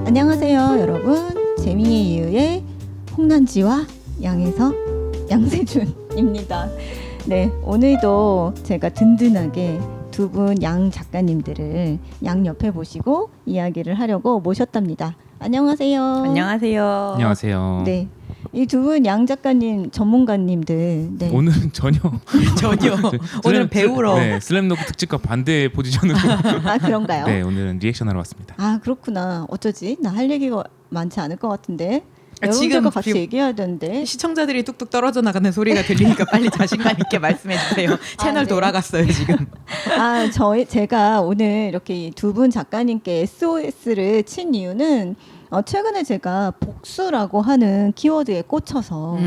안녕하세요, 여러분. 재미의 이유의 홍난지와 양에서 양세준입니다. 네, 오늘도 제가 든든하게 두 분 양 작가님들을 양 옆에 모시고 이야기를 하려고 모셨답니다. 안녕하세요. 안녕하세요. 안녕하세요. 네, 이 두 분 양 작가님 전문가님들. 네. 오늘은 전혀 오늘은 배우러. 네, 슬램덩크 특집과 반대 포지션으로 아, 그런가요? 네, 오늘은 리액션하러 왔습니다. 아, 그렇구나. 어쩌지? 나 할 얘기가 많지 않을 것 같은데. 지금 여러분들과 같이 얘기해야 되는데. 시청자들이 뚝뚝 떨어져 나가는 소리가 들리니까 빨리 자신감 있게 말씀해 주세요. 채널 네. 돌아갔어요 지금. 아, 제가 오늘 이렇게 두 분 작가님께 SOS를 친 이유는 최근에 제가 복수라고 하는 키워드에 꽂혀서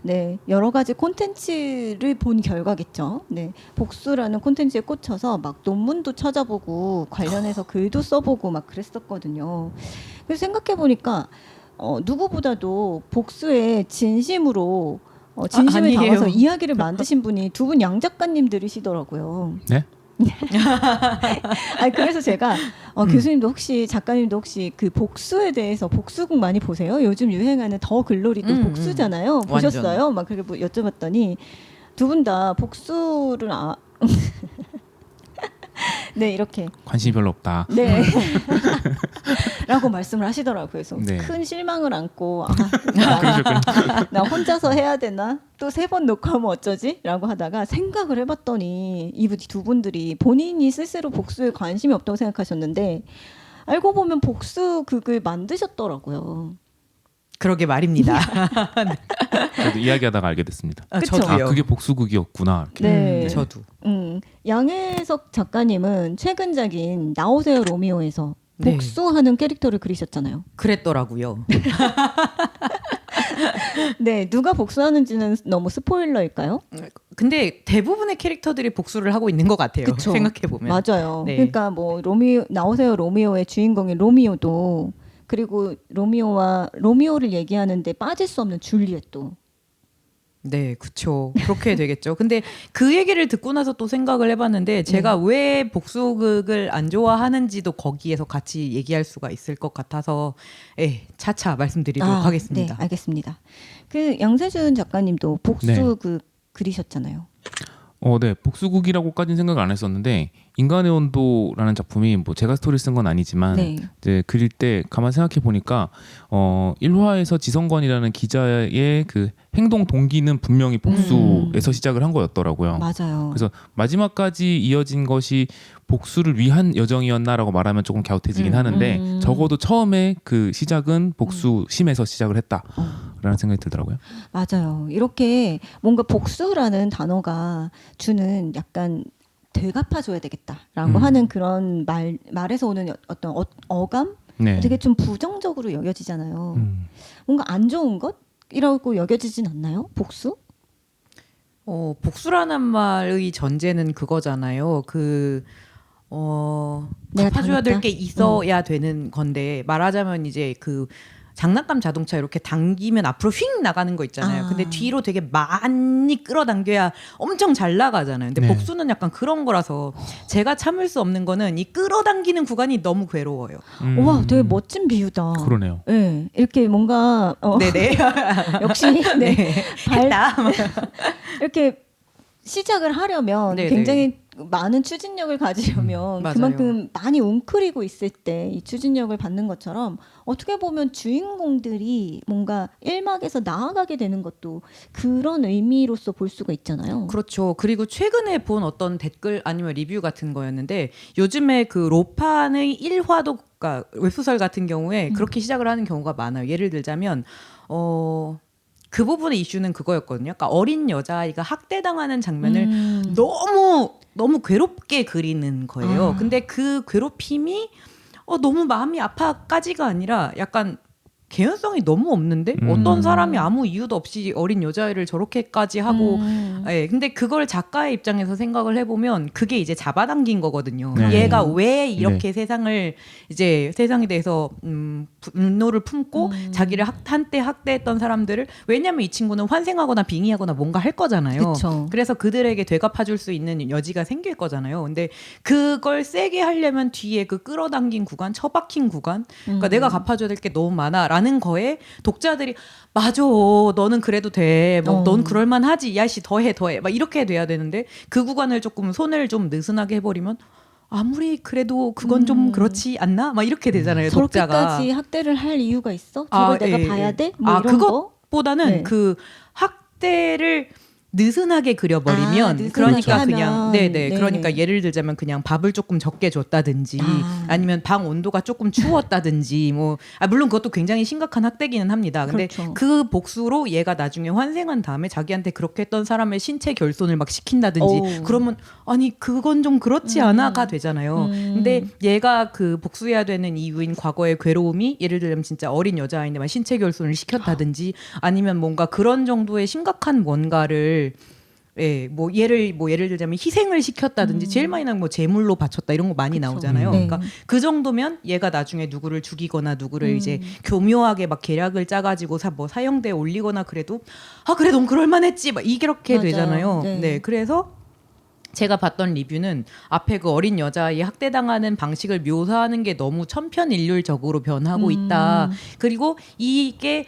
네, 여러 가지 콘텐츠를 본 결과겠죠. 네, 복수라는 콘텐츠에 꽂혀서 막 논문도 찾아보고 관련해서 글도 써보고 막 그랬었거든요. 그래서 생각해 보니까 누구보다도 복수에 진심으로 진심을 아니에요. 담아서 이야기를 만드신 분이 두 분 양 작가님들이시더라고요. 네? 아니, 그래서 제가 교수님도 혹시 작가님도 혹시 그 복수에 대해서 복수국 많이 보세요? 요즘 유행하는 더 글로리도 복수잖아요. 보셨어요? 완전. 막 그렇게 여쭤봤더니 두 분 다 복수를 네, 이렇게 관심이 별로 없다. 네 라고 말씀을 하시더라고요. 그래서 네. 큰 실망을 안고 그러셨군요. 나 혼자서 해야 되나? 또 3번 녹화하면 어쩌지? 라고 하다가 생각을 해봤더니 이분 두 분들이 본인이 스스로 복수에 관심이 없다고 생각하셨는데 알고 보면 복수극을 만드셨더라고요. 그러게 말입니다. 저도 이야기하다가 알게 됐습니다. 그쵸? 저도요. 아, 그게 복수극이었구나. 이렇게. 네. 저도. 양혜석 작가님은 최근작인 나오세요 로미오에서 네. 복수하는 캐릭터를 그리셨잖아요. 그랬더라고요. 네, 누가 복수하는지는 너무 스포일러일까요? 근데 대부분의 캐릭터들이 복수를 하고 있는 것 같아요. 그쵸. 생각해 보면. 맞아요. 네. 그러니까 뭐 나오세요 로미오의 주인공인 로미오도 그리고 로미오를 얘기하는데 빠질 수 없는 줄리엣도. 네, 그렇죠. 그렇게 되겠죠. 근데 그 얘기를 듣고 나서 또 생각을 해봤는데 제가 왜 복수극을 안 좋아하는지도 거기에서 같이 얘기할 수가 있을 것 같아서 차차 말씀드리도록 하겠습니다. 네, 알겠습니다. 그 양세준 작가님도 복수극 그리셨잖아요. 네, 복수극이라고까지는 생각을 안 했었는데 인간의 온도라는 작품이 뭐 제가 스토리를 쓴 건 아니지만 네. 이제 그릴 때 가만 생각해 보니까 1화에서 지성건이라는 기자의 그 행동 동기는 분명히 복수에서 시작을 한 거였더라고요. 맞아요. 그래서 마지막까지 이어진 것이 복수를 위한 여정이었나라고 말하면 조금 갸웃해지긴 하는데 적어도 처음에 그 시작은 복수심에서 시작을 했다라는 생각이 들더라고요. 맞아요. 이렇게 뭔가 복수라는 단어가 주는 약간 되갚아줘야 되겠다라고 하는 그런 말에서 오는 어떤 어감? 네. 되게 좀 부정적으로 여겨지잖아요. 뭔가 안 좋은 것이라고 여겨지진 않나요? 복수? 복수라는 말의 전제는 그거잖아요. 내가 갚아줘야 될 당했다? 게 있어야 되는 건데 말하자면 이제 그 장난감 자동차 이렇게 당기면 앞으로 휙 나가는 거 있잖아요. 근데 뒤로 되게 많이 끌어당겨야 엄청 잘 나가잖아요. 근데 네. 복수는 약간 그런 거라서 제가 참을 수 없는 거는 이 끌어당기는 구간이 너무 괴로워요. 와, 되게 멋진 비유다. 그러네요. 네, 이렇게 뭔가 네네. 역시 네. 했다. 이렇게 시작을 하려면 네네. 굉장히 많은 추진력을 가지려면 맞아요. 그만큼 많이 웅크리고 있을 때 이 추진력을 받는 것처럼 어떻게 보면 주인공들이 뭔가 1막에서 나아가게 되는 것도 그런 의미로서 볼 수가 있잖아요. 그렇죠. 그리고 최근에 본 어떤 댓글 아니면 리뷰 같은 거였는데 요즘에 그 로판의 1화도 그러니까 웹소설 같은 경우에 그렇게 시작을 하는 경우가 많아요. 예를 들자면 그 부분의 이슈는 그거였거든요. 그러니까 어린 여자아이가 학대당하는 장면을 너무 괴롭게 그리는 거예요. 근데 그 괴롭힘이 너무 마음이 아파까지가 아니라 약간 개연성이 너무 없는데 어떤 사람이 아무 이유도 없이 어린 여자애를 저렇게까지 하고 예, 근데 그걸 작가의 입장에서 생각을 해보면 그게 이제 잡아당긴 거거든요. 네. 얘가 왜 이렇게 세상을 이제 세상에 대해서 분노를 품고 자기를 한때 학대했던 사람들을 왜냐면 이 친구는 환생하거나 빙의하거나 뭔가 할 거잖아요. 그쵸. 그래서 그들에게 되갚아줄 수 있는 여지가 생길 거잖아요. 근데 그걸 세게 하려면 뒤에 그 끌어당긴 구간, 처박힌 구간, 그러니까 내가 갚아줘야 될 게 너무 많아라는 거에 독자들이 맞아, 너는 그래도 돼, 뭐 넌 그럴만하지, 야씨 더해, 막 이렇게 돼야 되는데 그 구간을 조금 손을 좀 느슨하게 해버리면. 아무리 그래도 그건 좀 그렇지 않나? 막 이렇게 되잖아요, 독자가. 저렇게까지 학대를 할 이유가 있어? 저걸 내가 예, 봐야 예. 돼? 뭐 이런 거? 그것보다는 네. 그 학대를 느슨하게 그려버리면 느슨하게 그러니까 하면. 그냥 네네 네네. 그러니까 예를 들자면 그냥 밥을 조금 적게 줬다든지 아. 아니면 방 온도가 조금 추웠다든지 뭐 물론 그것도 굉장히 심각한 학대기는 합니다. 근데 그렇죠. 그 복수로 얘가 나중에 환생한 다음에 자기한테 그렇게 했던 사람의 신체 결손을 막 시킨다든지 오. 그러면 아니 그건 좀 그렇지 않아가 되잖아요. 근데 얘가 그 복수해야 되는 이유인 과거의 괴로움이 예를 들면 진짜 어린 여자아이인데 막 신체 결손을 시켰다든지 아니면 뭔가 그런 정도의 심각한 뭔가를 예, 뭐 예를 들자면 희생을 시켰다든지 제일 많이 나는 뭐 제물로 바쳤다 이런 거 많이 그쵸. 나오잖아요. 네. 그러니까 그 정도면 얘가 나중에 누구를 죽이거나 누구를 이제 교묘하게 막 계략을 짜가지고 뭐 사형대에 올리거나 그래도 그래 넌 그럴만했지 막 이렇게 맞아요. 되잖아요. 네. 네, 그래서 제가 봤던 리뷰는 앞에 그 어린 여자아이 학대당하는 방식을 묘사하는 게 너무 천편일률적으로 변하고 있다. 그리고 이게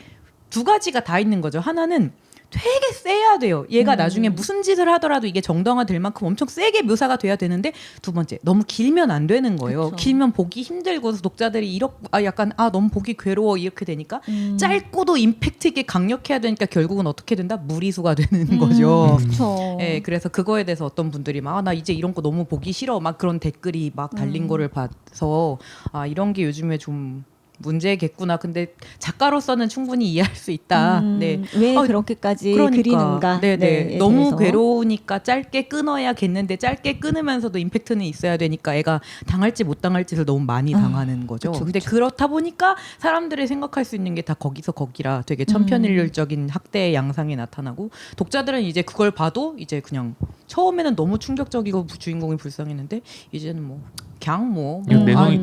두 가지가 다 있는 거죠. 하나는 되게 세야 돼요. 얘가 나중에 무슨 짓을 하더라도 이게 정당화될 만큼 엄청 세게 묘사가 돼야 되는데 두 번째 너무 길면 안 되는 거예요. 그쵸. 길면 보기 힘들고 독자들이 약간 너무 보기 괴로워 이렇게 되니까 짧고도 임팩트 있게 강력해야 되니까 결국은 어떻게 된다? 무리수가 되는 거죠. 그렇죠. 예, 그래서 그거에 대해서 어떤 분들이 막 나 이제 이런 거 너무 보기 싫어 막 그런 댓글이 막 달린 거를 봐서 이런 게 요즘에 좀 문제겠구나. 근데 작가로서는 충분히 이해할 수 있다. 네. 왜 그렇게까지 그러니까. 그리는가? 네네. 네, 너무 대해서. 괴로우니까 짧게 끊어야겠는데 짧게 끊으면서도 임팩트는 있어야 되니까 애가 당할지 못 당할지를 너무 많이 당하는 거죠. 그쵸, 근데 그쵸. 그렇다 보니까 사람들이 생각할 수 있는 게 다 거기서 거기라 되게 천편일률적인 학대의 양상이 나타나고 독자들은 이제 그걸 봐도 이제 그냥 처음에는 너무 충격적이고 주인공이 불쌍했는데 이제는 뭐 그냥 뭐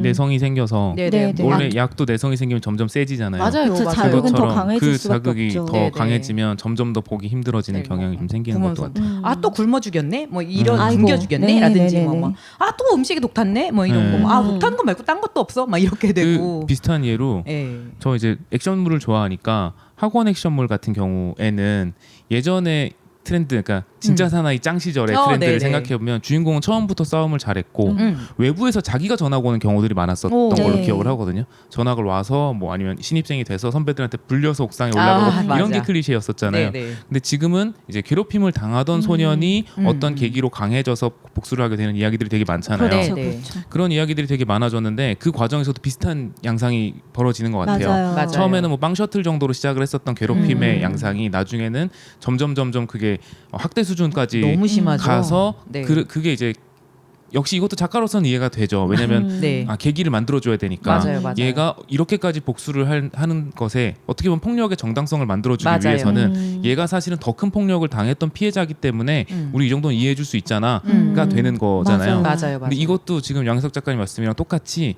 내성이 생겨서 네네. 네. 원래 약도 내성이 생기면 점점 세지잖아요. 맞아요. 그쵸, 맞아요. 자극은 더 그것처럼 강해질 그 수밖에 자극이 없죠. 더 네네. 강해지면 점점 더 보기 힘들어지는 네, 경향이 좀 생기는 보면서 것도 같아요. 또 굶어 죽였네 뭐 이런 아이고. 굶겨 죽였네 라든지 네네네네. 또 음식이 독탔네 뭐 이런 네. 거 독탄 거 말고 딴 것도 없어 막 이렇게 되고 그 비슷한 예로 예. 저 이제 액션물을 좋아하니까 학원 액션물 같은 경우에는 예전에 트렌드, 그러니까 진짜 사나이 짱 시절의 트렌드를 네네. 생각해 보면 주인공은 처음부터 싸움을 잘했고 외부에서 자기가 전학 오는 경우들이 많았었던 걸로 네. 기억을 하거든요. 전학을 와서 뭐 아니면 신입생이 돼서 선배들한테 불려서 옥상에 올라가고 이런 맞아. 게 클리셰였었잖아요. 네네. 근데 지금은 이제 괴롭힘을 당하던 소년이 어떤 계기로 강해져서 복수를 하게 되는 이야기들이 되게 많잖아요. 그렇죠, 네. 그렇죠. 그런 이야기들이 되게 많아졌는데 그 과정에서도 비슷한 양상이 벌어지는 것 같아요. 맞아요. 처음에는 뭐 빵 셔틀 정도로 시작을 했었던 괴롭힘의 양상이 나중에는 점점 그게 학대 수준까지 너무 심하죠. 가서 네. 그게 이제 역시 이것도 작가로서는 이해가 되죠. 왜냐하면 네. 계기를 만들어줘야 되니까 맞아요. 얘가 이렇게까지 복수를 하는 것에 어떻게 보면 폭력의 정당성을 만들어주기 맞아요. 위해서는 얘가 사실은 더 큰 폭력을 당했던 피해자이기 때문에 우리 이 정도는 이해해줄 수 있잖아가 되는 거잖아요. 맞아요. 근데 이것도 지금 양희석 작가님 말씀이랑 똑같이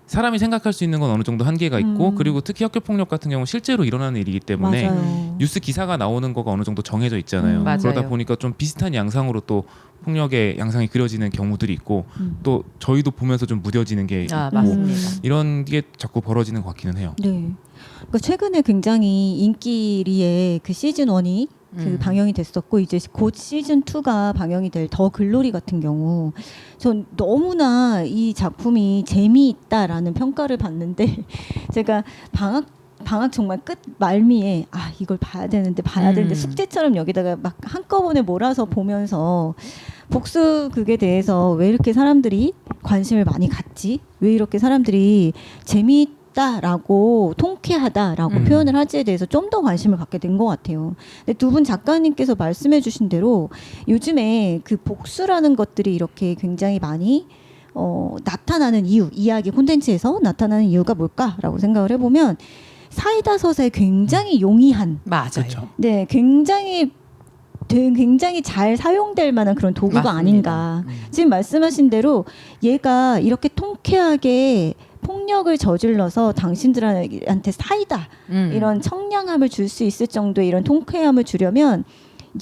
사람이 생각할 수 있는 건 어느 정도 한계가 있고 그리고 특히 학교 폭력 같은 경우는 실제로 일어나는 일이기 때문에 맞아요. 뉴스 기사가 나오는 거가 어느 정도 정해져 있잖아요. 맞아요. 그러다 보니까 좀 비슷한 양상으로 또 폭력의 양상이 그려지는 경우들이 있고 또 저희도 보면서 좀 무뎌지는 게 있고 맞습니다. 이런 게 자꾸 벌어지는 것 같기는 해요. 네. 그러니까 최근에 굉장히 인기리에 그 시즌 1이 그 방영이 됐었고 이제 곧 시즌 2가 방영이 될 더 글로리 같은 경우 전 너무나 이 작품이 재미있다라는 평가를 받는데 제가 방학 정말 끝 말미에 이걸 봐야 되는데 숙제처럼 여기다가 막 한꺼번에 몰아서 보면서 복수극에 대해서 왜 이렇게 사람들이 관심을 많이 갖지? 왜 이렇게 사람들이 재미있다라고 통쾌하다라고 표현을 하지에 대해서 좀 더 관심을 갖게 된 것 같아요. 근데 두 분 작가님께서 말씀해주신 대로 요즘에 그 복수라는 것들이 이렇게 굉장히 많이 나타나는 이유, 이야기 콘텐츠에서 나타나는 이유가 뭘까라고 생각을 해보면 사이다 서사에 굉장히 용이한 맞아요. 그렇죠. 네, 굉장히 잘 사용될 만한 그런 도구가 맞습니다. 아닌가. 지금 말씀하신 대로 얘가 이렇게 통쾌하게 폭력을 저질러서 당신들한테 사이다 이런 청량함을 줄 수 있을 정도의 이런 통쾌함을 주려면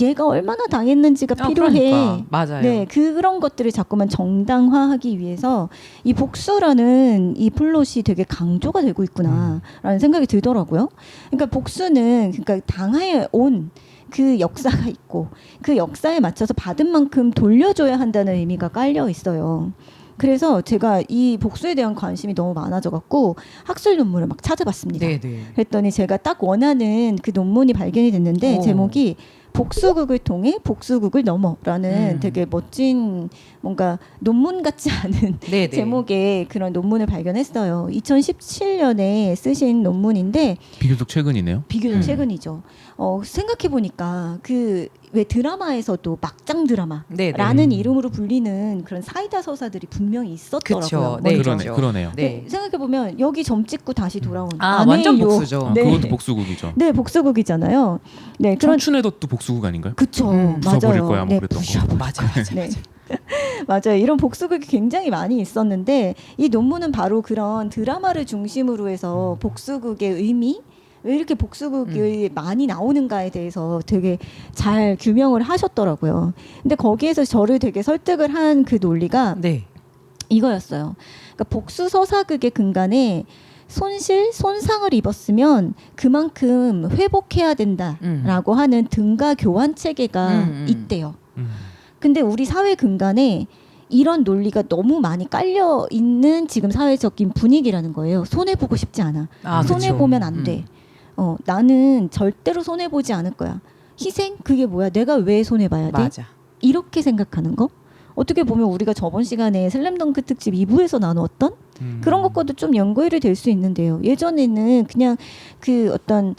얘가 얼마나 당했는지가 필요해. 그러니까. 맞아요. 네, 그런 것들을 자꾸만 정당화하기 위해서 이 복수라는 이 플롯이 되게 강조가 되고 있구나라는 생각이 들더라고요. 그러니까 복수는 그러니까 당해 온 그 역사가 있고 그 역사에 맞춰서 받은 만큼 돌려줘야 한다는 의미가 깔려 있어요. 그래서 제가 이 복수에 대한 관심이 너무 많아져 갖고 학술 논문을 막 찾아봤습니다. 네네. 그랬더니 제가 딱 원하는 그 논문이 발견이 됐는데 오. 제목이 복수극을 통해 복수극을 넘어라는 되게 멋진 뭔가 논문 같지 않은 네네. 제목의 그런 논문을 발견했어요. 2017년에 쓰신 논문인데 비교적 최근이네요. 비교적 최근이죠. 생각해 보니까 그 왜 드라마에서도 막장 드라마라는 네네. 이름으로 불리는 그런 사이다 서사들이 분명히 있었더라고요. 그쵸. 네, 먼저. 그렇죠. 그러네요. 네. 생각해 보면 여기 점 찍고 다시 돌아온 아, 아내의 완전 요- 복수죠. 네. 그것도 복수극이죠. 네, 복수극이잖아요. 네, 그런 청춘의 덫도 복수극 아닌가요? 그쵸. 부숴버릴 맞아요. 거야, 뭐 네, 그랬던 거. 부셔버릴 맞아, 거야. 맞아, 네. 맞아요. 이런 복수극이 굉장히 많이 있었는데 이 논문은 바로 그런 드라마를 중심으로 해서 복수극의 의미 왜 이렇게 복수극이 많이 나오는가에 대해서 되게 잘 규명을 하셨더라고요. 근데 거기에서 저를 되게 설득을 한 그 논리가 네. 이거였어요. 그러니까 복수 서사극의 근간에 손상을 입었으면 그만큼 회복해야 된다라고 하는 등가 교환 체계가 있대요. 근데 우리 사회 근간에 이런 논리가 너무 많이 깔려 있는 지금 사회적인 분위기라는 거예요. 손해 보고 싶지 않아. 아, 손해 그쵸. 보면 안 돼. 나는 절대로 손해 보지 않을 거야. 희생 그게 뭐야? 내가 왜 손해 봐야 돼? 맞아. 이렇게 생각하는 거? 어떻게 보면 우리가 저번 시간에 슬램덩크 특집 2부에서 나누었던 그런 것과도 좀 연결이 될 수 있는데요. 예전에는 그냥 그 어떤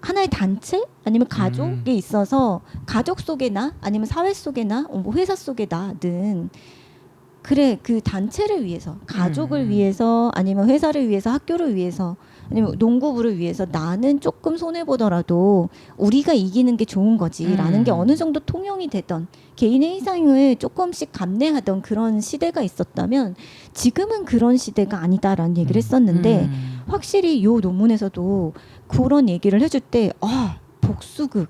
하나의 단체 아니면 가족에 있어서 가족 속의 나 아니면 사회 속의 나 뭐 회사 속의 나든 그래 그 단체를 위해서 가족을 위해서 아니면 회사를 위해서 학교를 위해서 아니면 농구부를 위해서 나는 조금 손해 보더라도 우리가 이기는 게 좋은 거지라는 게 어느 정도 통용이 되던 개인의 희생을 조금씩 감내하던 그런 시대가 있었다면 지금은 그런 시대가 아니다라는 얘기를 했었는데 확실히 요 논문에서도 그런 얘기를 해줄 때 복수극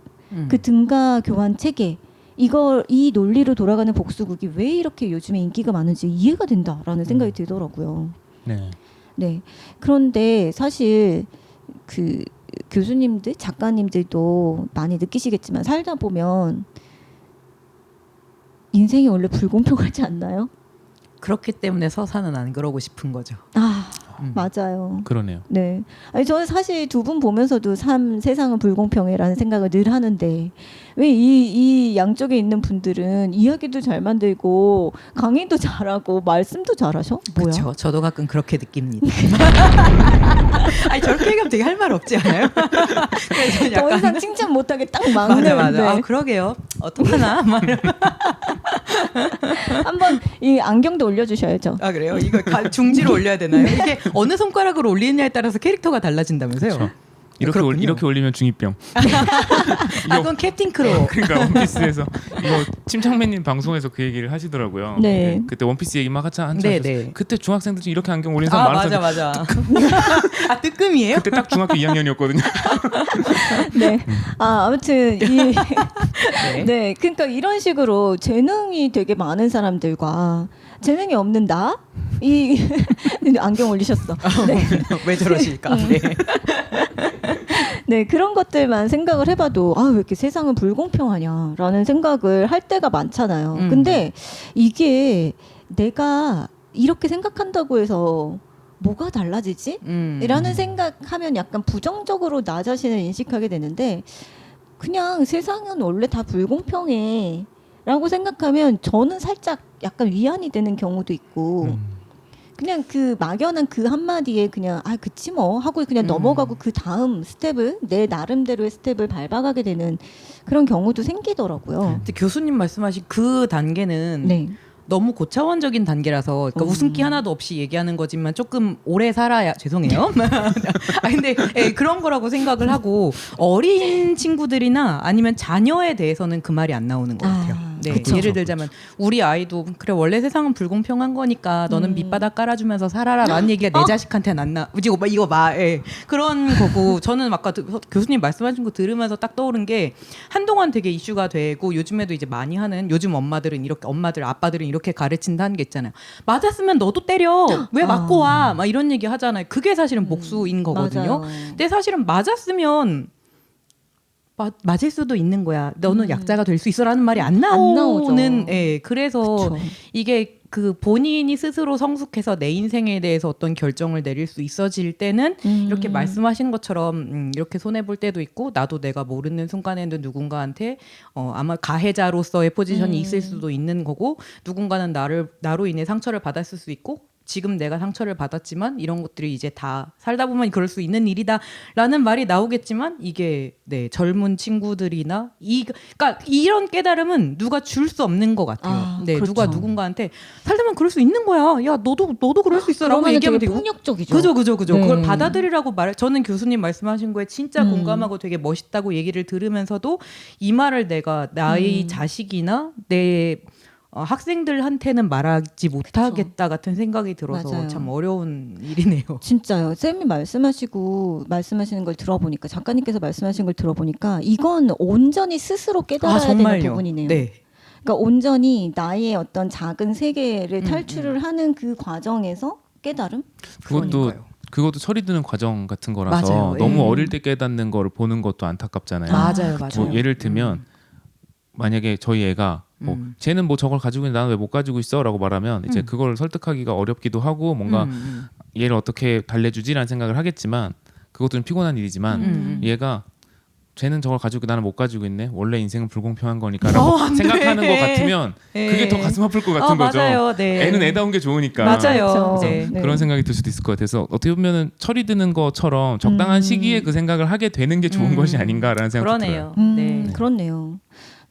그 등가 교환 체계 이 논리로 돌아가는 복수극이 왜 이렇게 요즘에 인기가 많은지 이해가 된다라는 생각이 들더라고요. 네. 네. 그런데 사실 그 교수님들, 작가님들도 많이 느끼시겠지만 살다 보면 인생이 원래 불공평하지 않나요? 그렇기 때문에 서사는 안 그러고 싶은 거죠. 맞아요. 그러네요. 네. 아니 저는 사실 두 분 보면서도 세상은 불공평해라는 생각을 늘 하는데 왜 이 양쪽에 있는 분들은 이야기도 잘 만들고 강의도 잘하고 말씀도 잘하셔? 뭐야? 그렇죠. 저도 가끔 그렇게 느낍니다. 아니 저렇게 얘기하면 되게 할 말 없지 않아요? 그래서 더 이상 칭찬 못하게 딱 막는데 맞아. 그러게요. 어떡하나? 막 이러면. 한번 이 안경도 올려주셔야죠. 아 그래요? 이거 중지로 올려야 되나요? 이게 어느 손가락으로 올리느냐에 따라서 캐릭터가 달라진다면서요? 그렇죠. 그렇군요. 이렇게 올리면 중2병. 아 그건 캡틴 크로. 그러니까 원피스에서 이거 침착맨님 방송에서 그 얘기를 하시더라고요. 네. 그때 원피스 얘기 막 한참 네, 하셨어요. 네. 그때 중학생들 중에 이렇게 안경 올리는 사람 많았어요. 맞아. 아 뜨끔이에요? 그때 딱 중학교 2학년이었거든요. 네. 아무튼 이 네. 네. 그러니까 이런 식으로 재능이 되게 많은 사람들과 재능이 없는 나? 이 안경 올리셨어. 네. 왜 저러실까? 네. 네, 그런 것들만 생각을 해봐도 왜 이렇게 세상은 불공평하냐라는 생각을 할 때가 많잖아요. 근데 이게 내가 이렇게 생각한다고 해서 뭐가 달라지지? 라는 생각하면 약간 부정적으로 나 자신을 인식하게 되는데 그냥 세상은 원래 다 불공평해 라고 생각하면 저는 살짝 약간 위안이 되는 경우도 있고 그냥 그 막연한 그 한마디에 그냥 그치 뭐 하고 그냥 넘어가고 그 다음 스텝을 내 나름대로의 스텝을 밟아가게 되는 그런 경우도 생기더라고요. 근데 교수님 말씀하신 그 단계는 네. 너무 고차원적인 단계라서 그러니까 웃음기 하나도 없이 얘기하는 거지만 조금 오래 살아야 죄송해요. 아 근데 그런 거라고 생각을 하고 어린 친구들이나 아니면 자녀에 대해서는 그 말이 안 나오는 것 같아요. 네, 그쵸. 예를 들자면 우리 아이도 그래 원래 세상은 불공평한 거니까 너는 밑바닥 깔아주면서 살아라라는 얘기가 내 자식한테는 안 나. 이거 봐. 그런 거고 저는 아까 교수님 말씀하신 거 들으면서 딱 떠오른 게 한동안 되게 이슈가 되고 요즘에도 이제 많이 하는 요즘 엄마들은 이렇게 아빠들은 이렇게 가르친다는 게 있잖아요. 맞았으면 너도 때려. 왜 맞고 와? 막 이런 얘기 하잖아요. 그게 사실은 복수인 거거든요. 맞아요. 근데 사실은 맞았으면 맞을 수도 있는 거야. 너는 약자가 될 수 있어라는 말이 안 나오죠. 나오는. 그래서 그쵸. 이게 그 본인이 스스로 성숙해서 내 인생에 대해서 어떤 결정을 내릴 수 있어질 때는 이렇게 말씀하시는 것처럼 이렇게 손해 볼 때도 있고 나도 내가 모르는 순간에는 누군가한테 아마 가해자로서의 포지션이 있을 수도 있는 거고 누군가는 나로 인해 상처를 받았을 수 있고 지금 내가 상처를 받았지만 이런 것들이 이제 다 살다 보면 그럴 수 있는 일이다라는 말이 나오겠지만 이게 젊은 친구들이나 그러니까 이런 깨달음은 누가 줄 수 없는 것 같아요. 그렇죠. 누가 누군가한테 살다 보면 그럴 수 있는 거야. 야 너도 그럴 수 있어라고 얘기하면 되게 폭력적이죠. 그죠. 네. 그걸 받아들이라고 저는 교수님 말씀하신 거에 진짜 공감하고 되게 멋있다고 얘기를 들으면서도 이 말을 내가 나의 자식이나 내 학생들한테는 말하지 못하겠다 같은 생각이 들어서 맞아요. 참 어려운 일이네요. 진짜요. 쌤이 말씀하시는 걸 들어보니까 작가님께서 말씀하신 걸 들어보니까 이건 온전히 스스로 깨달아야 되는 부분이네요. 네. 그러니까 온전히 나의 어떤 작은 세계를 탈출을 하는 그 과정에서 깨달음? 그것도 철이 드는 과정 같은 거라서 맞아요. 너무 어릴 때 깨닫는 거를 보는 것도 안타깝잖아요. 맞아요. 뭐 예를 들면 만약에 저희 애가 쟤는 뭐 저걸 가지고 있는데 나는 왜 못 가지고 있어라고 말하면 이제 그걸 설득하기가 어렵기도 하고 뭔가 얘를 어떻게 달래주지라는 생각을 하겠지만 그것도 좀 피곤한 일이지만 얘가 쟤는 저걸 가지고 나는 못 가지고 있네. 원래 인생은 불공평한 거니까라고 생각하는 것 같으면 그게 더 가슴 아플 것 같은 거죠. 맞아요. 네. 애는 애다운 게 좋으니까. 맞아요. 그렇죠. 네. 네. 그런 생각이 들 수도 있을 것 같아서 어떻게 보면은 철이 드는 것처럼 적당한 시기에 그 생각을 하게 되는 게 좋은 것이 아닌가라는 생각도 들어요. 그러네요. 네. 그렇네요.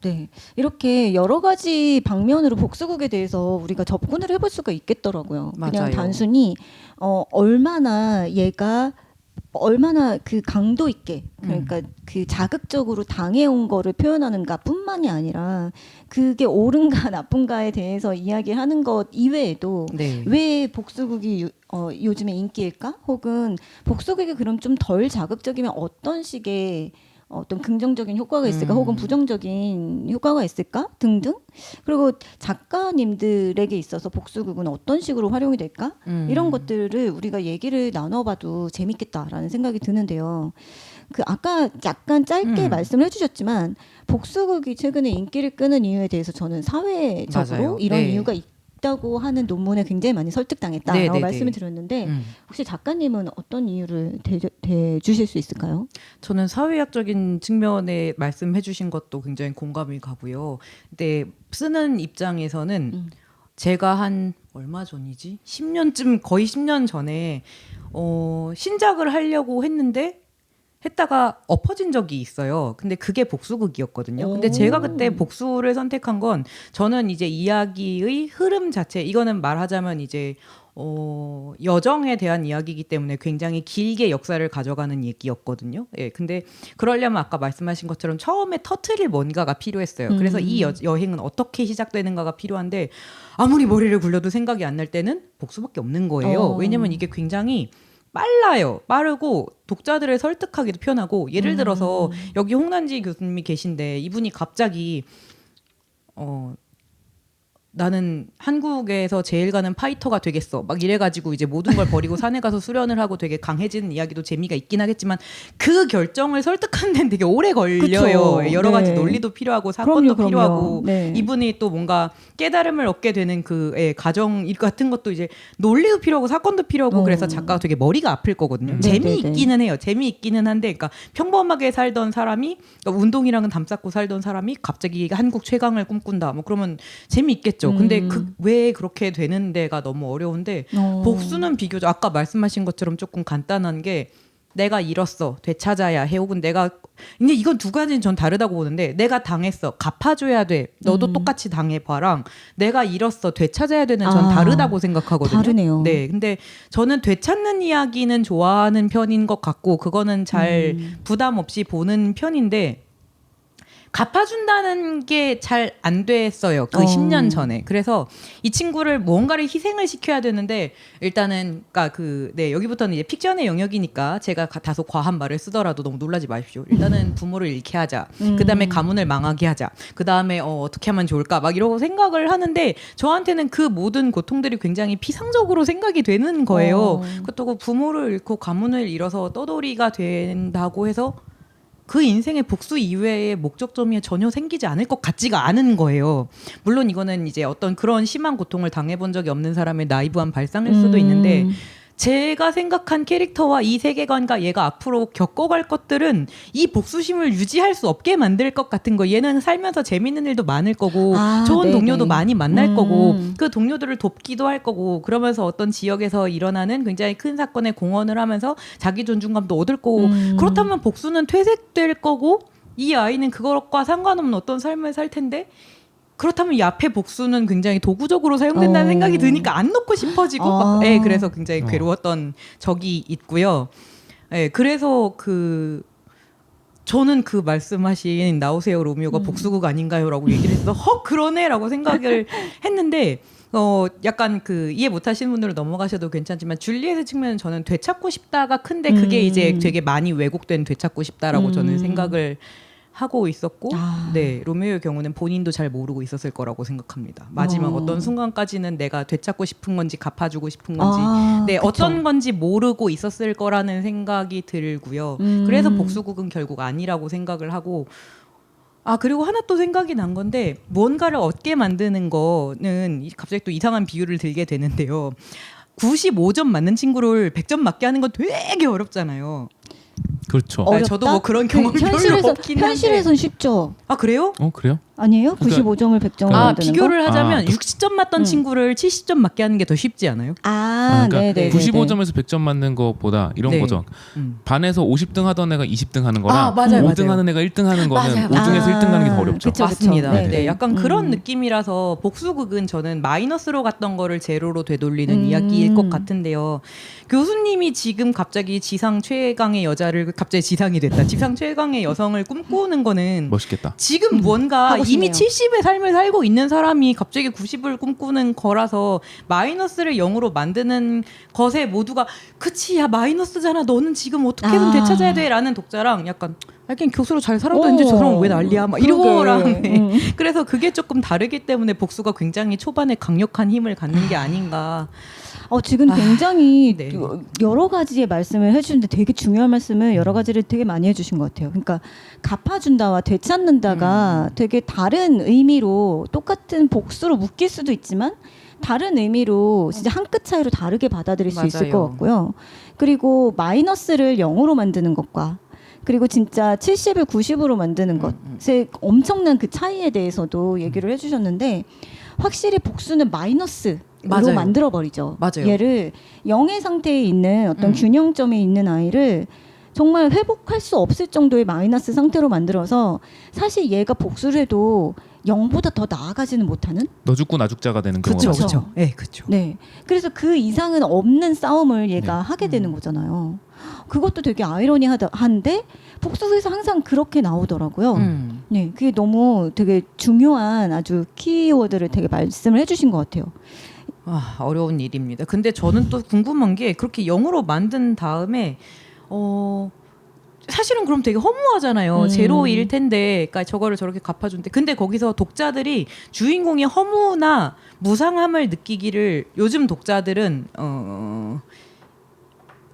네, 이렇게 여러 가지 방면으로 복수극에 대해서 우리가 접근을 해볼 수가 있겠더라고요. 그냥 맞아요. 단순히 얼마나 그 강도 있게 그러니까 그 자극적으로 당해온 거를 표현하는가뿐만이 아니라 그게 옳은가 나쁜가에 대해서 이야기하는 것 이외에도 네. 왜 복수극이 요즘에 인기일까? 혹은 복수극이 그럼 좀 덜 자극적이면 어떤 식의 어떤 긍정적인 효과가 있을까 혹은 부정적인 효과가 있을까 등등. 그리고 작가님들에게 있어서 복수극은 어떤 식으로 활용이 될까 이런 것들을 우리가 얘기를 나눠봐도 재밌겠다라는 생각이 드는데요. 그 아까 약간 짧게 말씀을 해주셨지만 복수극이 최근에 인기를 끄는 이유에 대해서 저는 사회적으로 맞아요. 이런 네. 이유가 있다고 하는 논문에 굉장히 많이 설득당했다라고 네, 네, 네. 말씀을 드렸는데 혹시 작가님은 어떤 이유를 대주실 수 있을까요? 저는 사회학적인 측면에 말씀해 주신 것도 굉장히 공감이 가고요. 근데 쓰는 입장에서는 제가 한 얼마 전이지? 10년쯤 거의 10년 전에 신작을 하려고 했다가 엎어진 적이 있어요. 근데 그게 복수극이었거든요. 근데 제가 그때 복수를 선택한 건 저는 이제 이야기의 흐름 자체 이거는 말하자면 이제 여정에 대한 이야기이기 때문에 굉장히 길게 역사를 가져가는 얘기였거든요. 근데 그러려면 아까 말씀하신 것처럼 처음에 터트릴 뭔가가 필요했어요. 그래서 이 여행은 어떻게 시작되는가가 필요한데 아무리 머리를 굴려도 생각이 안 날 때는 복수밖에 없는 거예요. 왜냐면 이게 굉장히 빠르고 독자들을 설득하기도 편하고 예를 들어서 여기 홍난지 교수님이 계신데 이분이 갑자기 나는 한국에서 제일 가는 파이터가 되겠어 막 이래가지고 이제 모든 걸 버리고 산에 가서 수련을 하고 되게 강해지는 이야기도 재미가 있긴 하겠지만 그 결정을 설득하는 데는 되게 오래 걸려요. 그쵸. 여러 가지 네. 논리도 필요하고 사건도 그럼요. 필요하고 네. 이분이 또 뭔가 깨달음을 얻게 되는 그 과정 같은 것도 이제 논리도 필요하고 사건도 필요하고 그래서 작가가 되게 머리가 아플 거거든요. 재미있기는 해요. 재미있기는 한데 그러니까 평범하게 살던 사람이 그러니까 운동이랑은 담쌓고 살던 사람이 갑자기 한국 최강을 꿈꾼다. 뭐 그러면 재미있겠죠. 근데 왜 그렇게 되는 데가 너무 어려운데 복수는 비교적 아까 말씀하신 것처럼 조금 간단한 게 내가 잃었어 되찾아야 해 혹은 내가 근데 이건 두 가지는 전 다르다고 보는데 내가 당했어 갚아줘야 돼 너도 똑같이 당해봐랑 내가 잃었어 되찾아야 되는 전 다르다고 생각하거든요. 다르네요. 네, 근데 저는 되찾는 이야기는 좋아하는 편인 것 같고 그거는 잘 부담 없이 보는 편인데 갚아준다는 게 잘 안 됐어요. 그 10년 전에. 그래서 이 친구를 뭔가를 희생을 시켜야 되는데 일단은 그러니까 여기부터는 이제 픽션의 영역이니까 제가 다소 과한 말을 쓰더라도 너무 놀라지 마십시오. 일단은 부모를 잃게 하자. 그다음에 가문을 망하게 하자. 그다음에 어떻게 하면 좋을까? 막 이러고 생각을 하는데 저한테는 그 모든 고통들이 굉장히 피상적으로 생각이 되는 거예요. 그렇다고 부모를 잃고 가문을 잃어서 떠돌이가 된다고 해서 그 인생의 복수 이외의 목적점이 전혀 생기지 않을 것 같지가 않은 거예요. 물론 이거는 이제 어떤 그런 심한 고통을 당해본 적이 없는 사람의 나이브한 발상일 수도 있는데 제가 생각한 캐릭터와 이 세계관과 얘가 앞으로 겪어갈 것들은 이 복수심을 유지할 수 없게 만들 것 같은 거. 얘는 살면서 재밌는 일도 많을 거고 좋은 네네. 동료도 많이 만날 거고 그 동료들을 돕기도 할 거고 그러면서 어떤 지역에서 일어나는 굉장히 큰 사건에 공헌을 하면서 자기 존중감도 얻을 거고 그렇다면 복수는 퇴색될 거고 이 아이는 그것과 상관없는 어떤 삶을 살 텐데 그렇다면 이 앞에 복수는 굉장히 도구적으로 사용된다는 생각이 드니까 안 넣고 싶어지고 그래서 굉장히 괴로웠던 적이 있고요. 그래서 저는 그 말씀하신 나오세요 로미오가 복수극 아닌가요라고 얘기를 해서 그러네라고 생각을 했는데 약간 이해 못하시는 분들은 넘어가셔도 괜찮지만 줄리엣의 측면은 저는 되찾고 싶다가 큰데 그게 이제 되게 많이 왜곡된 되찾고 싶다라고 저는 생각을 하고 있었고 네 로미오의 경우는 본인도 잘 모르고 있었을 거라고 생각합니다. 마지막 어떤 순간까지는 내가 되찾고 싶은 건지 갚아주고 싶은 건지 어떤 건지 모르고 있었을 거라는 생각이 들고요. 그래서 복수극은 결국 아니라고 생각을 하고 그리고 하나 또 생각이 난 건데 뭔가를 얻게 만드는 거는 갑자기 또 이상한 비유를 들게 되는데요. 95점 맞는 친구를 100점 맞게 하는 건 되게 어렵잖아요. 그렇죠. 저도 뭐 그런 경험 별로 없긴 한데. 현실에선 쉽죠. 그래요? 아니에요? 그러니까, 95점을 100점 만드는 비교를 거? 하자면 60점 맞던 친구를 70점 맞게 하는 게 더 쉽지 않아요? 그러니까 네네. 95점에서 100점 맞는 것보다 이런 거죠. 반에서 50등 하던 애가 20등 하는 거랑 맞아요, 5등 맞아요. 하는 애가 1등 하는 거는 맞아요. 5등에서 1등 가는 게 더 어렵죠. 그쵸, 맞습니다. 그쵸. 네, 약간 그런 느낌이라서 복수극은 저는 마이너스로 갔던 거를 제로로 되돌리는 이야기일 것 같은데요. 교수님이 지금 갑자기 지상 최강의 여자를 갑자기 지상이 됐다. 지상 최강의 여성을 꿈꾸는 거는 멋있겠다. 지금 뭔가 하고 이미 싶네요. 70의 삶을 살고 있는 사람이 갑자기 90을 꿈꾸는 거라서 마이너스를 0으로 만드는 것에 모두가 그치 야 마이너스잖아 너는 지금 어떻게든 되찾아야 돼 라는 독자랑 약간 하긴 교수로 잘 살아도 이제 저 사람 왜 난리야 막 이러고랑 그래서 그게 조금 다르기 때문에 복수가 굉장히 초반에 강력한 힘을 갖는 게 아닌가. 지금 굉장히 네. 여러 가지의 말씀을 해주시는데 되게 중요한 말씀을 여러 가지를 되게 많이 해주신 것 같아요. 그러니까 갚아준다와 되찾는다가 되게 다른 의미로 똑같은 복수로 묶일 수도 있지만 다른 의미로 진짜 한 끗 차이로 다르게 받아들일 수 있을 것 같고요. 그리고 마이너스를 0으로 만드는 것과 그리고 진짜 70을 90으로 만드는 것의 엄청난 그 차이에 대해서도 얘기를 해주셨는데 확실히 복수는 마이너스로 맞아요. 만들어버리죠. 맞아요. 얘를 0의 상태에 있는 어떤 균형점에 있는 아이를 정말 회복할 수 없을 정도의 마이너스 상태로 만들어서 사실 얘가 복수를 해도 0보다 더 나아가지는 못하는? 너 죽고 나 죽자가 되는 경우가 그렇죠. 네, 그렇죠. 네. 그래서 그 이상은 없는 싸움을 얘가 하게 되는 거잖아요. 그것도 되게 아이러니한데 복수에서 항상 그렇게 나오더라고요. 네, 그게 너무 되게 중요한 아주 키워드를 되게 말씀을 해주신 것 같아요. 어려운 일입니다. 근데 저는 또 궁금한 게 그렇게 0으로 만든 다음에 사실은 그럼 되게 허무하잖아요. 제로일 텐데, 그러니까 저거를 저렇게 갚아준대. 근데 거기서 독자들이 주인공의 허무나 무상함을 느끼기를 요즘 독자들은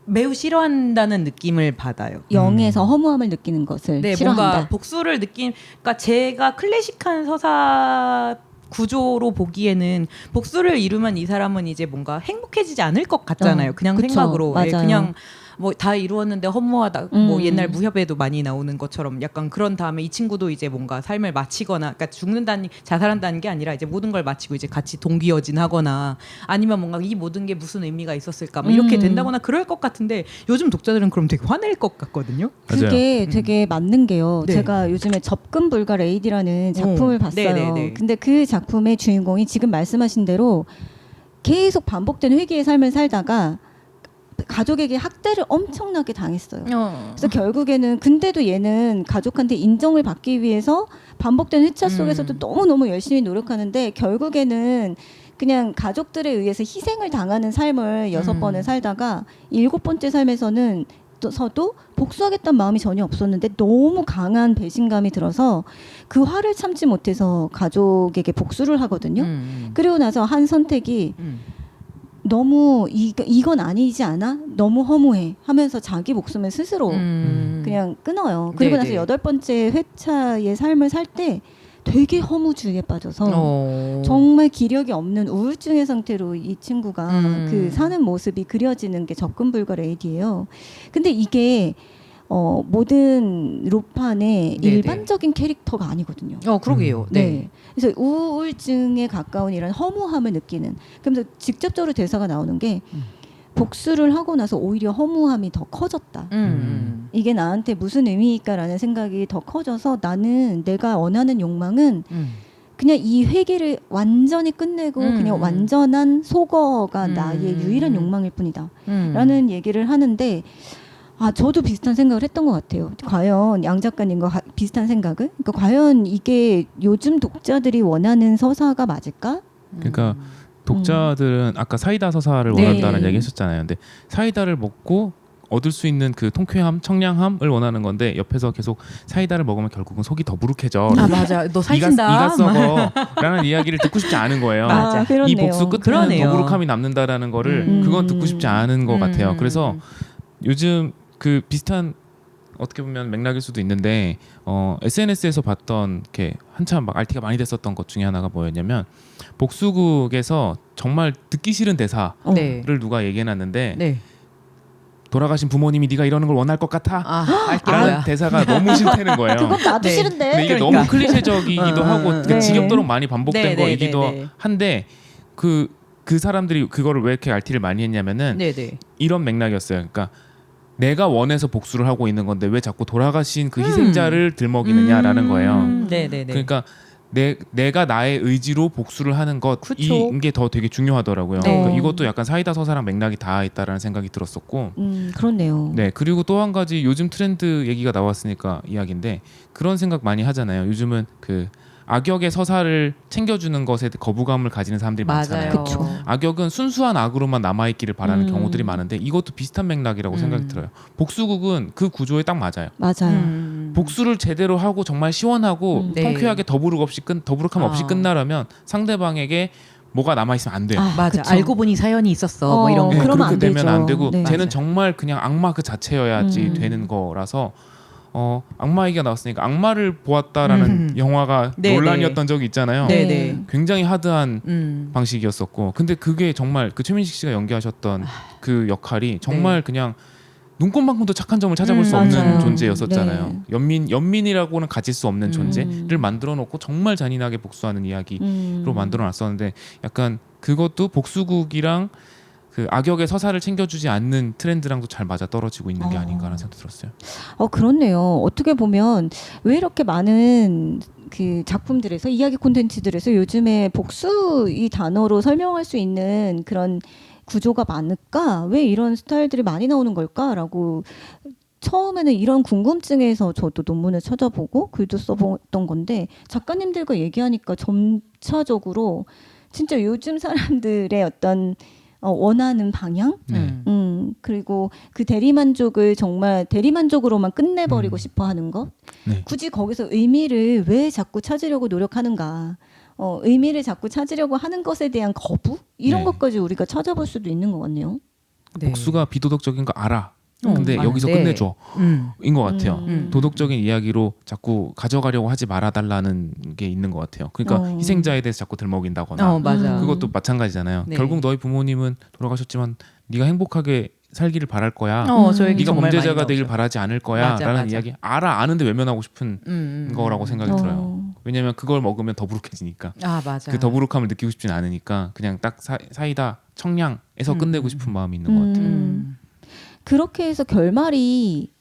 매우 싫어한다는 느낌을 받아요. 0에서 허무함을 느끼는 것을 네, 싫어한다. 뭔가 복수를 그러니까 제가 클래식한 서사 구조로 보기에는 복수를 이루면 이 사람은 이제 뭔가 행복해지지 않을 것 같잖아요. 그냥 그쵸, 생각으로. 맞아요. 그냥 뭐 다 이루었는데 허무하다. 뭐 옛날 무협에도 많이 나오는 것처럼 약간 그런 다음에 이 친구도 이제 뭔가 삶을 마치거나, 그러니까 죽는다는 자살한다는 게 아니라 이제 모든 걸 마치고 이제 같이 동기여진하거나 아니면 뭔가 이 모든 게 무슨 의미가 있었을까 뭐 이렇게 된다거나 그럴 것 같은데 요즘 독자들은 그럼 되게 화낼 것 같거든요. 그게 되게 맞는 게요. 네. 제가 요즘에 접근 불가 레이디라는 작품을 봤어요. 네네네. 근데 그 작품의 주인공이 지금 말씀하신 대로 계속 반복된 회귀의 삶을 살다가 가족에게 학대를 엄청나게 당했어요. 그래서 결국에는 근데도 얘는 가족한테 인정을 받기 위해서 반복된 회차 속에서도 너무너무 열심히 노력하는데 결국에는 그냥 가족들에 의해서 희생을 당하는 삶을 6번을 살다가 7번째 삶에서는 서도 복수하겠다는 마음이 전혀 없었는데 너무 강한 배신감이 들어서 그 화를 참지 못해서 가족에게 복수를 하거든요. 그리고 나서 한 선택이 너무 이건 아니지 않아? 너무 허무해 하면서 자기 목숨을 스스로 그냥 끊어요. 그리고 네네. 나서 8번째 회차의 삶을 살 때 되게 허무주의에 빠져서 정말 기력이 없는 우울증의 상태로 이 친구가 그 사는 모습이 그려지는 게 접근 불가 레이디예요. 근데 이게 모든 루판의 네네. 일반적인 캐릭터가 아니거든요. 그러게요. 네. 그래서 우울증에 가까운 이런 허무함을 느끼는. 그러면서 직접적으로 대사가 나오는 게 복수를 하고 나서 오히려 허무함이 더 커졌다. 이게 나한테 무슨 의미일까라는 생각이 더 커져서 나는 내가 원하는 욕망은 그냥 이 회개를 완전히 끝내고 그냥 완전한 소거가 나의 유일한 욕망일 뿐이다. 라는 얘기를 하는데 저도 비슷한 생각을 했던 것 같아요. 과연 양 작가님과 비슷한 생각을? 그러니까 과연 이게 요즘 독자들이 원하는 서사가 맞을까? 그러니까 독자들은 아까 사이다 서사를 네. 원한다는 얘기 했었잖아요. 근데 사이다를 먹고 얻을 수 있는 그 통쾌함, 청량함을 원하는 건데 옆에서 계속 사이다를 먹으면 결국은 속이 더부룩해져. 맞아. 너 살찐다. 이가 썩어. 라는 이야기를 듣고 싶지 않은 거예요. 맞아. 이 그렇네요. 복수 끝에는 그러네요. 더부룩함이 남는다라는 거를 그건 듣고 싶지 않은 것 같아요. 그래서 요즘 그 비슷한 어떻게 보면 맥락일 수도 있는데 SNS에서 봤던 이렇게 한참 막 RT가 많이 됐었던 것 중에 하나가 뭐였냐면 복수국에서 정말 듣기 싫은 대사를 네. 누가 얘기해놨는데 네. 돌아가신 부모님이 네가 이러는 걸 원할 것 같아? 알게 라는 뭐야. 대사가 너무 싫다는 거예요. 그건 나도 네. 싫은데. 근데 이게 그러니까. 너무 클리셰적이기도 하고 네. 지겹도록 많이 반복된 네, 네, 거이기도 네, 네. 한데 그 사람들이 그거를 왜 이렇게 RT를 많이 했냐면은 네네. 이런 맥락이었어요. 그러니까 내가 원해서 복수를 하고 있는 건데 왜 자꾸 돌아가신 그 희생자를 들먹이느냐라는 거예요. 네네네. 그러니까 내가 나의 의지로 복수를 하는 것 그쵸. 이게 더 되게 중요하더라고요. 네. 그러니까 이것도 약간 사이다 서사랑 맥락이 닿아 있다라는 생각이 들었었고, 그렇네요. 네 그리고 또 한 가지 요즘 트렌드 얘기가 나왔으니까 이야기인데 그런 생각 많이 하잖아요. 요즘은 그 악역의 서사를 챙겨주는 것에 거부감을 가지는 사람들이 많잖아요. 맞아요. 그쵸. 악역은 순수한 악으로만 남아있기를 바라는 경우들이 많은데 이것도 비슷한 맥락이라고 생각이 들어요. 복수국은 그 구조에 딱 맞아요. 맞아요. 복수를 제대로 하고 정말 시원하고 네. 통쾌하게 더부룩함 없이 끝나려면 상대방에게 뭐가 남아있으면 안 돼요. 맞아. 그쵸. 알고 보니 사연이 있었어. 뭐 이런 거. 네, 그러면 그렇게 안 되면 되죠. 안 되고 네. 쟤는 맞아요. 정말 그냥 악마 그 자체여야지 되는 거라서 악마 얘기가 나왔으니까 악마를 보았다라는 영화가 네네. 논란이었던 적이 있잖아요. 네네. 굉장히 하드한 방식이었었고 근데 그게 정말 그 최민식 씨가 연기하셨던 그 역할이 정말 그냥 눈꽃만큼도 착한 점을 찾아볼 수 없는 맞아요. 존재였었잖아요. 네. 연민이라고는 가질 수 없는 존재를 만들어 놓고 정말 잔인하게 복수하는 이야기로 만들어 놨었는데 약간 그것도 복수국이랑 그 악역의 서사를 챙겨주지 않는 트렌드랑도 잘 맞아 떨어지고 있는 게 아닌가라는 생각도 들었어요. 그렇네요. 어떻게 보면 왜 이렇게 많은 그 작품들에서 이야기 콘텐츠들에서 요즘에 복수 이 단어로 설명할 수 있는 그런 구조가 많을까? 왜 이런 스타일들이 많이 나오는 걸까라고 처음에는 이런 궁금증에서 저도 논문을 찾아보고 글도 써봤던 건데 작가님들과 얘기하니까 점차적으로 진짜 요즘 사람들의 어떤 원하는 방향, 그리고 그 대리만족을 정말 대리만족으로만 끝내버리고 싶어하는 것, 네. 굳이 거기서 의미를 왜 자꾸 찾으려고 노력하는가, 의미를 자꾸 찾으려고 하는 것에 대한 거부 이런 네. 것까지 우리가 찾아볼 수도 있는 것 같네요. 네. 복수가 비도덕적인 거 알아. 근데 아는데. 여기서 끝내줘. 인 것 같아요. 음. 도덕적인 이야기로 자꾸 가져가려고 하지 말아달라는 게 있는 것 같아요. 그러니까 희생자에 대해서 자꾸 들먹인다거나 맞아. 그것도 마찬가지잖아요. 네. 결국 너희 부모님은 돌아가셨지만 네가 행복하게 살기를 바랄 거야. 저 얘기 네가 정말 범죄자가 많이 되길 나오죠. 바라지 않을 거야라는 맞아. 이야기 아는데 외면하고 싶은 거라고 생각이 들어요. 왜냐면 그걸 먹으면 더부룩해지니까. 맞아. 그 더부룩함을 느끼고 싶진 않으니까 그냥 딱 사이다 청량에서 끝내고 싶은 마음이 있는 것 같아요. 그렇게 해서 결말이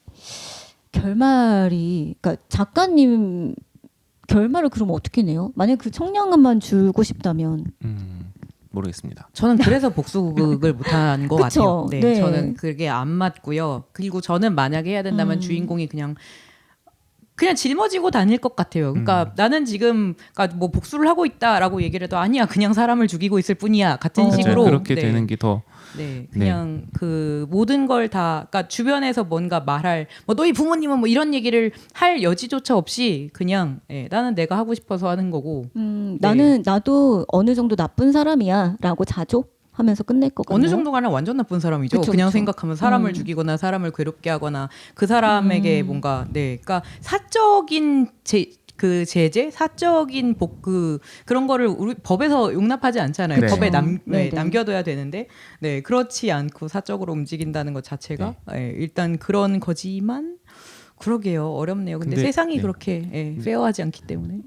그러니까 작가님 결말을 그럼 어떻게 내요? 만약 그 청량함만 주고 싶다면 모르겠습니다. 저는 그래서 복수극을 못한 것 그쵸? 같아요. 네, 네. 저는 그게 안 맞고요. 그리고 저는 만약에 해야 된다면 주인공이 그냥 짊어지고 다닐 것 같아요. 그러니까 나는 지금 그러니까 뭐 복수를 하고 있다라고 얘기를 해도 아니야, 그냥 사람을 죽이고 있을 뿐이야 같은 맞아요. 식으로 그렇게 되는 게 더 그냥 그 모든 걸 다 그러니까 주변에서 뭔가 말할 뭐 너희 부모님은 뭐 이런 얘기를 할 여지조차 없이 그냥 나는 내가 하고 싶어서 하는 거고 나도 어느 정도 나쁜 사람이야라고 자족하면서 끝낼 것 같아요. 어느 정도가는 완전 나쁜 사람이죠. 그쵸, 그냥 그쵸. 생각하면 사람을 죽이거나 사람을 괴롭게 하거나 그 사람에게 뭔가 그러니까 사적인 제재, 사적인 그런 거를 우리 법에서 용납하지 않잖아요. 네. 법에 네. 남겨둬야 되는데, 그렇지 않고 사적으로 움직인다는 것 자체가 일단 그런 거지만 그러게요, 어렵네요. 근데 세상이 그렇게 페어하지 않기 때문에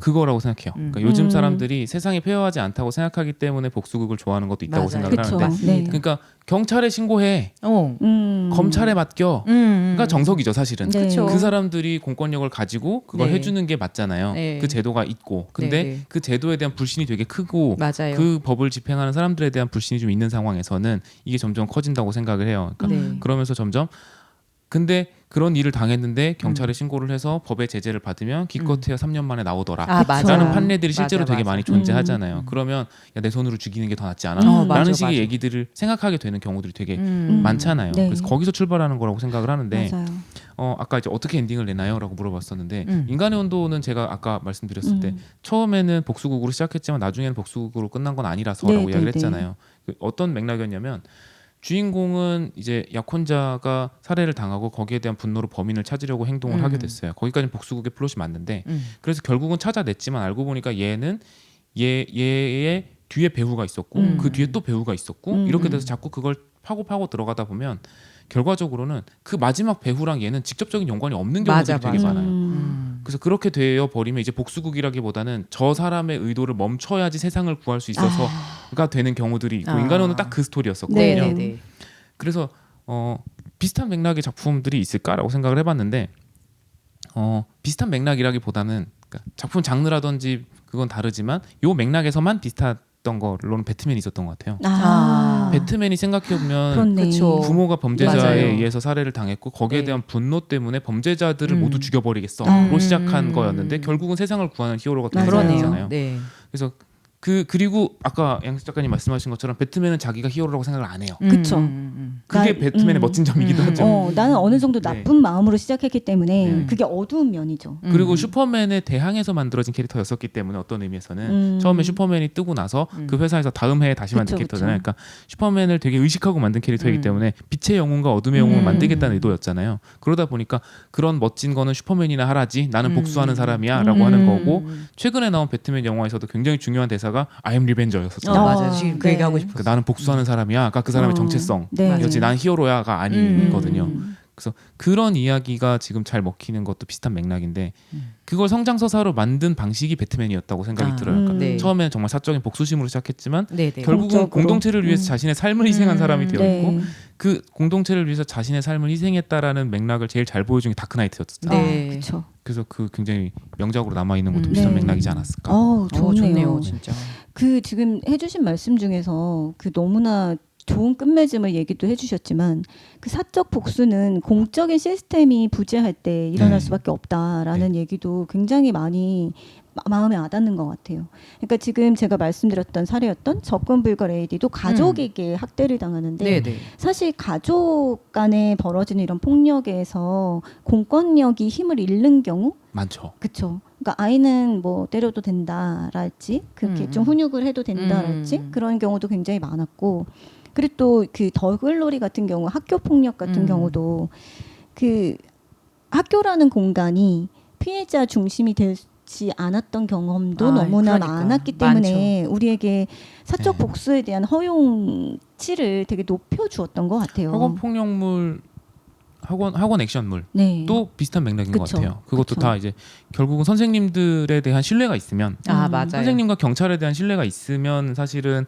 그거라고 생각해요. 그러니까 요즘 사람들이 세상이 페어하지 않다고 생각하기 때문에 복수극을 좋아하는 것도 있다고 맞아요. 생각을 그쵸. 하는데, 네. 그러니까 경찰에 신고해, 검찰에 맡겨. 그러니까 정석이죠, 사실은. 네. 그쵸. 그 사람들이 공권력을 가지고 그걸 네. 해주는 게 맞잖아요. 네. 그 제도가 있고. 근데 네. 그 제도에 대한 불신이 되게 크고 맞아요. 그 법을 집행하는 사람들에 대한 불신이 좀 있는 상황에서는 이게 점점 커진다고 생각을 해요. 그러니까 그러면서 점점 근데 그런 일을 당했는데 경찰에 신고를 해서 법의 제재를 받으면 기껏해야 3년 만에 나오더라. 라는 판례들이 실제로 되게 많이 존재하잖아요. 그러면 야, 내 손으로 죽이는 게 더 낫지 않아? 라는 식의 얘기들을 생각하게 되는 경우들이 되게 많잖아요. 네. 그래서 거기서 출발하는 거라고 생각을 하는데 맞아요. 아까 이제 어떻게 엔딩을 내나요? 라고 물어봤었는데 인간의 온도는 제가 아까 말씀드렸을 때 처음에는 복수극으로 시작했지만 나중에는 복수극으로 끝난 건 아니라서 라고 이야기를 했잖아요. 어떤 맥락이었냐면 주인공은 이제 약혼자가 살해를 당하고 거기에 대한 분노로 범인을 찾으려고 행동을 하게 됐어요. 거기까지는 복수극의 플롯이 맞는데 그래서 결국은 찾아냈지만 알고 보니까 얘는 얘의 뒤에 배우가 있었고 그 뒤에 또 배우가 있었고 이렇게 돼서 자꾸 그걸 파고 들어가다 보면 결과적으로는 그 마지막 배우랑 얘는 직접적인 연관이 없는 경우들이 되게 많아요. 그래서 그렇게 되어 버리면 이제 복수극이라기보다는 저 사람의 의도를 멈춰야지 세상을 구할 수 있어서가 되는 경우들이 있고 인간은 딱 그 스토리였었거든요. 네. 그래서 비슷한 맥락의 작품들이 있을까라고 생각을 해봤는데 비슷한 맥락이라기보다는 그러니까 작품 장르라든지 그건 다르지만 요 맥락에서만 비슷했던 거로는 배트맨이 있었던 것 같아요. 배트맨이 생각해보면 부모가 범죄자에 맞아요. 의해서 살해를 당했고 거기에 대한 분노 때문에 범죄자들을 모두 죽여버리겠어로 시작한 거였는데 결국은 세상을 구하는 히어로가 되는 거잖아요. 네. 그래서 그리고 아까 양수 작가님 말씀하신 것처럼 배트맨은 자기가 히어로라고 생각을 안 해요. 그쵸. 그게 배트맨의 멋진 점이기도 하죠. 나는 어느 정도 나쁜 마음으로 시작했기 때문에 그게 어두운 면이죠. 그리고 슈퍼맨에 대항해서 만들어진 캐릭터였었기 때문에 어떤 의미에서는 처음에 슈퍼맨이 뜨고 나서 그 회사에서 다음 해에 다시 만든 캐릭터잖아요. 그러니까 슈퍼맨을 되게 의식하고 만든 캐릭터이기 때문에 빛의 영웅과 어둠의 영웅을 만들겠다는 의도였잖아요. 그러다 보니까 그런 멋진 거는 슈퍼맨이나 하라지 나는 복수하는 사람이야 라고 하는 거고 최근에 나온 배트맨 영화에서도 굉장히 중요한 대사가 I am revenger였었잖아요. 맞아요. 지금 그 얘기하고 싶었어요. 그러니까 나는 복수하는 사람이야. 아까 그 사람의 정체성이었지. 난 히어로야가 아니거든요. 그래서 그런 이야기가 지금 잘 먹히는 것도 비슷한 맥락인데 그걸 성장서사로 만든 방식이 배트맨이었다고 생각이 들어요. 그러니까 처음에는 정말 사적인 복수심으로 시작했지만 결국은 공동체를 위해서 자신의 삶을 희생한 사람이 되어있고 그 공동체를 위해서 자신의 삶을 희생했다라는 맥락을 제일 잘 보여준 게 다크나이트였잖아요. 그렇죠. 그래서 그 굉장히 명작으로 남아있는 것도 비슷한 맥락이지 않았을까. 좋네요. 진짜. 그 지금 해주신 말씀 중에서 그 너무나 좋은 끝맺음을 얘기도 해주셨지만 그 사적 복수는 공적인 시스템이 부재할 때 일어날 수밖에 없다라는 얘기도 굉장히 많이 마음에 와닿는 것 같아요. 그러니까 지금 제가 말씀드렸던 사례였던 접근 불가 레이디도 가족에게 학대를 당하는데 사실 가족 간에 벌어지는 이런 폭력에서 공권력이 힘을 잃는 경우 많죠. 그렇죠. 그러니까 아이는 뭐 때려도 된다랄지 그렇게 좀 훈육을 해도 된다랄지 그런 경우도 굉장히 많았고 그리고 또 그 더글로리 같은 경우 학교 폭력 같은 경우도 그 학교라는 공간이 피해자 중심이 되지 않았던 경험도 너무나 많았기 때문에 우리에게 사적 복수에 대한 허용 가치를 되게 높여주었던 것 같아요. 학원 폭력물, 학원 액션물 네. 또 비슷한 맥락인 것 그쵸. 같아요. 그것도 그쵸. 다 이제 결국은 선생님들에 대한 신뢰가 있으면 맞아요. 선생님과 경찰에 대한 신뢰가 있으면 사실은